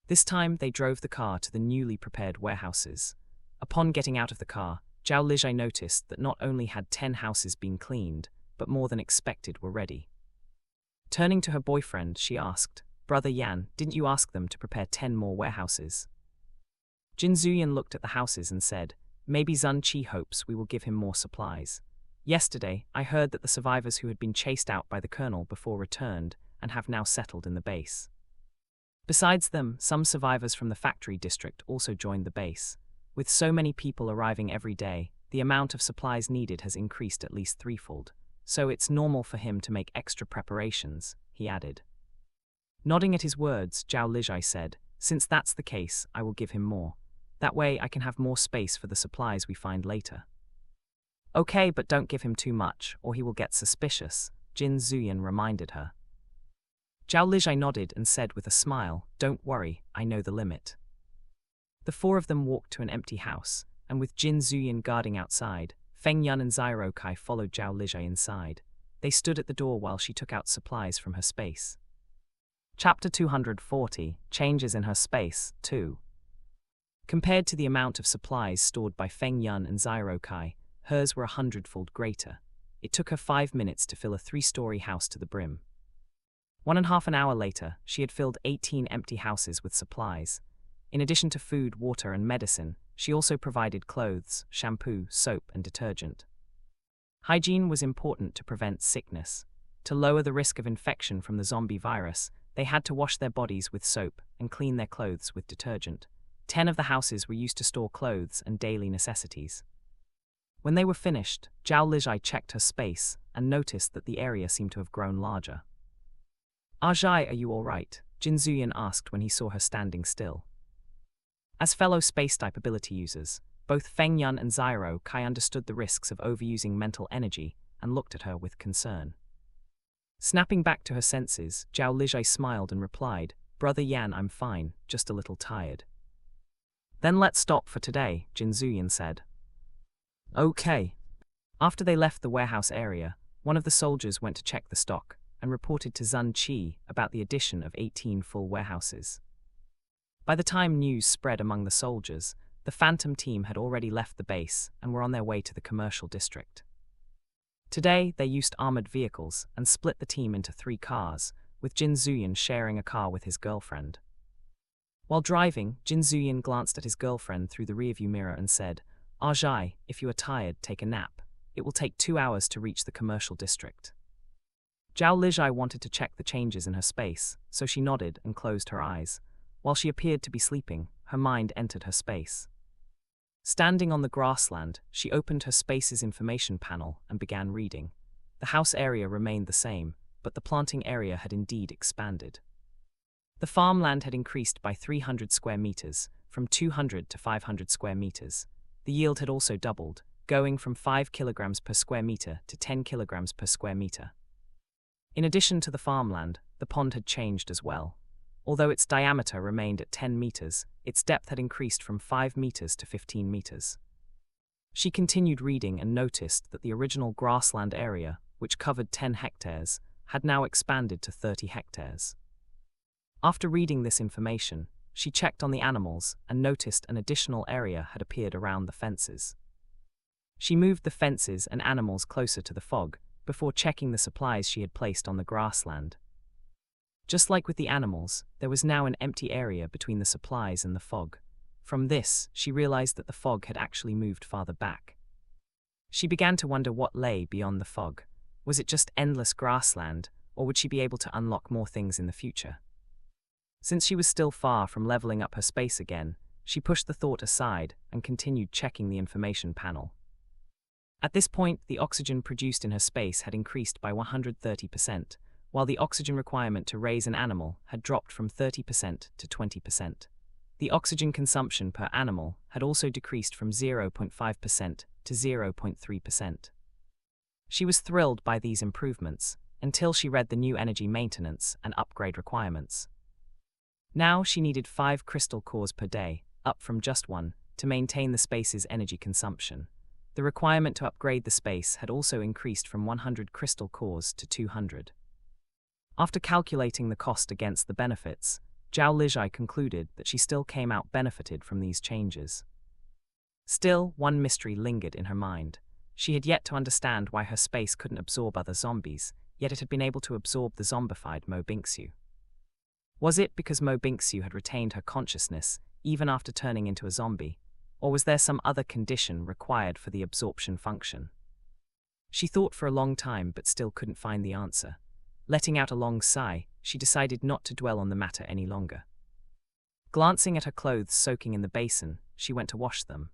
This time, they drove the car to the newly prepared warehouses. Upon getting out of the car, Zhao Lijai noticed that not only had 10 houses been cleaned, but more than expected were ready. Turning to her boyfriend, she asked, "Brother Yan, didn't you ask them to prepare 10 more warehouses?" Jin Zuyin looked at the houses and said, "Maybe Zun Qi hopes we will give him more supplies. Yesterday, I heard that the survivors who had been chased out by the colonel before returned and have now settled in the base. Besides them, some survivors from the factory district also joined the base. With so many people arriving every day, the amount of supplies needed has increased at least threefold, so it's normal for him to make extra preparations," he added. Nodding at his words, Zhao Lijai said, "Since that's the case, I will give him more. That way I can have more space for the supplies we find later." "Okay, but don't give him too much, or he will get suspicious," Jin Zuyin reminded her. Zhao Lijai nodded and said with a smile, "Don't worry, I know the limit." The four of them walked to an empty house, and with Jin Zuyin guarding outside, Feng Yun and Zyro Kai followed Zhao Lijai inside. They stood at the door while she took out supplies from her space. Chapter 240, Changes in Her Space, 2. Compared to the amount of supplies stored by Feng Yun and Zyro Kai, hers were 100-fold greater. It took her 5 minutes to fill a 3-story house to the brim. 1.5 hours later, she had filled 18 empty houses with supplies. In addition to food, water, and medicine, she also provided clothes, shampoo, soap, and detergent. Hygiene was important to prevent sickness. To lower the risk of infection from the zombie virus, they had to wash their bodies with soap and clean their clothes with detergent. 10 of the houses were used to store clothes and daily necessities. When they were finished, Zhao Lijai checked her space and noticed that the area seemed to have grown larger. "Aitg, are you all right?" Jin Zuyin asked when he saw her standing still. As fellow space-type ability users, both Feng Yun and Zyro Kai understood the risks of overusing mental energy and looked at her with concern. Snapping back to her senses, Zhao Lijai smiled and replied, "Brother Yan, I'm fine, just a little tired." "Then let's stop for today," Jin Zuyin said. "Okay." After they left the warehouse area, one of the soldiers went to check the stock and reported to Zun Qi about the addition of 18 full warehouses. By the time news spread among the soldiers, the Phantom team had already left the base and were on their way to the commercial district. Today, they used armored vehicles and split the team into 3 cars, with Jin Zuyin sharing a car with his girlfriend. While driving, Jin Zuyin glanced at his girlfriend through the rearview mirror and said, "Aitg, if you are tired, take a nap. It will take 2 hours to reach the commercial district." Zhao Lijai wanted to check the changes in her space, so she nodded and closed her eyes. While she appeared to be sleeping, her mind entered her space. Standing on the grassland, she opened her space's information panel and began reading. The house area remained the same, but the planting area had indeed expanded. The farmland had increased by 300 square meters, from 200 to 500 square meters. The yield had also doubled, going from 5 kilograms per square meter to 10 kilograms per square meter. In addition to the farmland, the pond had changed as well. Although its diameter remained at 10 meters, its depth had increased from 5 meters to 15 meters. She continued reading and noticed that the original grassland area, which covered 10 hectares, had now expanded to 30 hectares. After reading this information, she checked on the animals and noticed an additional area had appeared around the fences. She moved the fences and animals closer to the fog, before checking the supplies she had placed on the grassland. Just like with the animals, there was now an empty area between the supplies and the fog. From this, she realized that the fog had actually moved farther back. She began to wonder what lay beyond the fog. Was it just endless grassland, or would she be able to unlock more things in the future? Since she was still far from leveling up her space again, she pushed the thought aside and continued checking the information panel. At this point, the oxygen produced in her space had increased by 130%, while the oxygen requirement to raise an animal had dropped from 30% to 20%. The oxygen consumption per animal had also decreased from 0.5% to 0.3%. She was thrilled by these improvements, until she read the new energy maintenance and upgrade requirements. Now she needed 5 crystal cores per day, up from just 1, to maintain the space's energy consumption. The requirement to upgrade the space had also increased from 100 crystal cores to 200. After calculating the cost against the benefits, Zhao Lijai concluded that she still came out benefited from these changes. Still, one mystery lingered in her mind. She had yet to understand why her space couldn't absorb other zombies, yet it had been able to absorb the zombified Mo Bingxiu. Was it because Mo Bingxiu had retained her consciousness even after turning into a zombie, or was there some other condition required for the absorption function? She thought for a long time but still couldn't find the answer. Letting out a long sigh, she decided not to dwell on the matter any longer. Glancing at her clothes soaking in the basin, she went to wash them.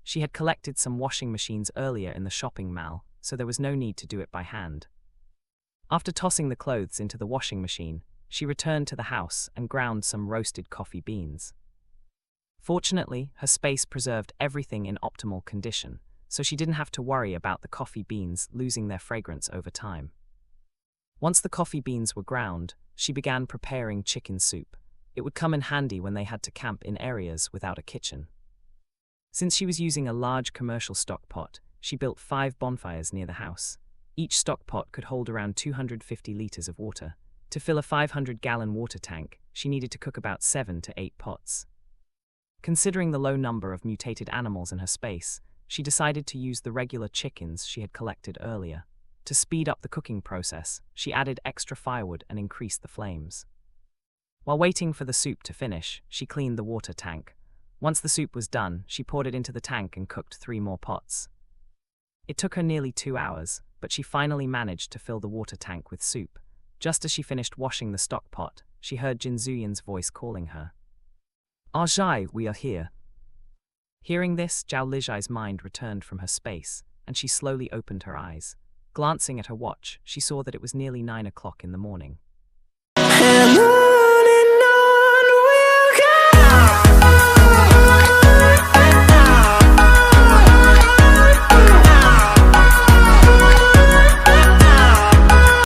She had collected some washing machines earlier in the shopping mall, so there was no need to do it by hand. After tossing the clothes into the washing machine, she returned to the house and ground some roasted coffee beans. Fortunately, her space preserved everything in optimal condition, so she didn't have to worry about the coffee beans losing their fragrance over time. Once the coffee beans were ground, she began preparing chicken soup. It would come in handy when they had to camp in areas without a kitchen. Since she was using a large commercial stock pot, she built 5 bonfires near the house. Each stock pot could hold around 250 liters of water. To fill a 500-gallon water tank, she needed to cook about 7 to 8 pots. Considering the low number of mutated animals in her space, she decided to use the regular chickens she had collected earlier. To speed up the cooking process, she added extra firewood and increased the flames. While waiting for the soup to finish, she cleaned the water tank. Once the soup was done, she poured it into the tank and cooked 3 more pots. It took her nearly 2 hours, but she finally managed to fill the water tank with soup. Just as she finished washing the stock pot, she heard Jin Zuyan's voice calling her. "Aitg, we are here." Hearing this, Zhao Lijai's mind returned from her space, and she slowly opened her eyes. Glancing at her watch, she saw that it was nearly 9 o'clock in the morning.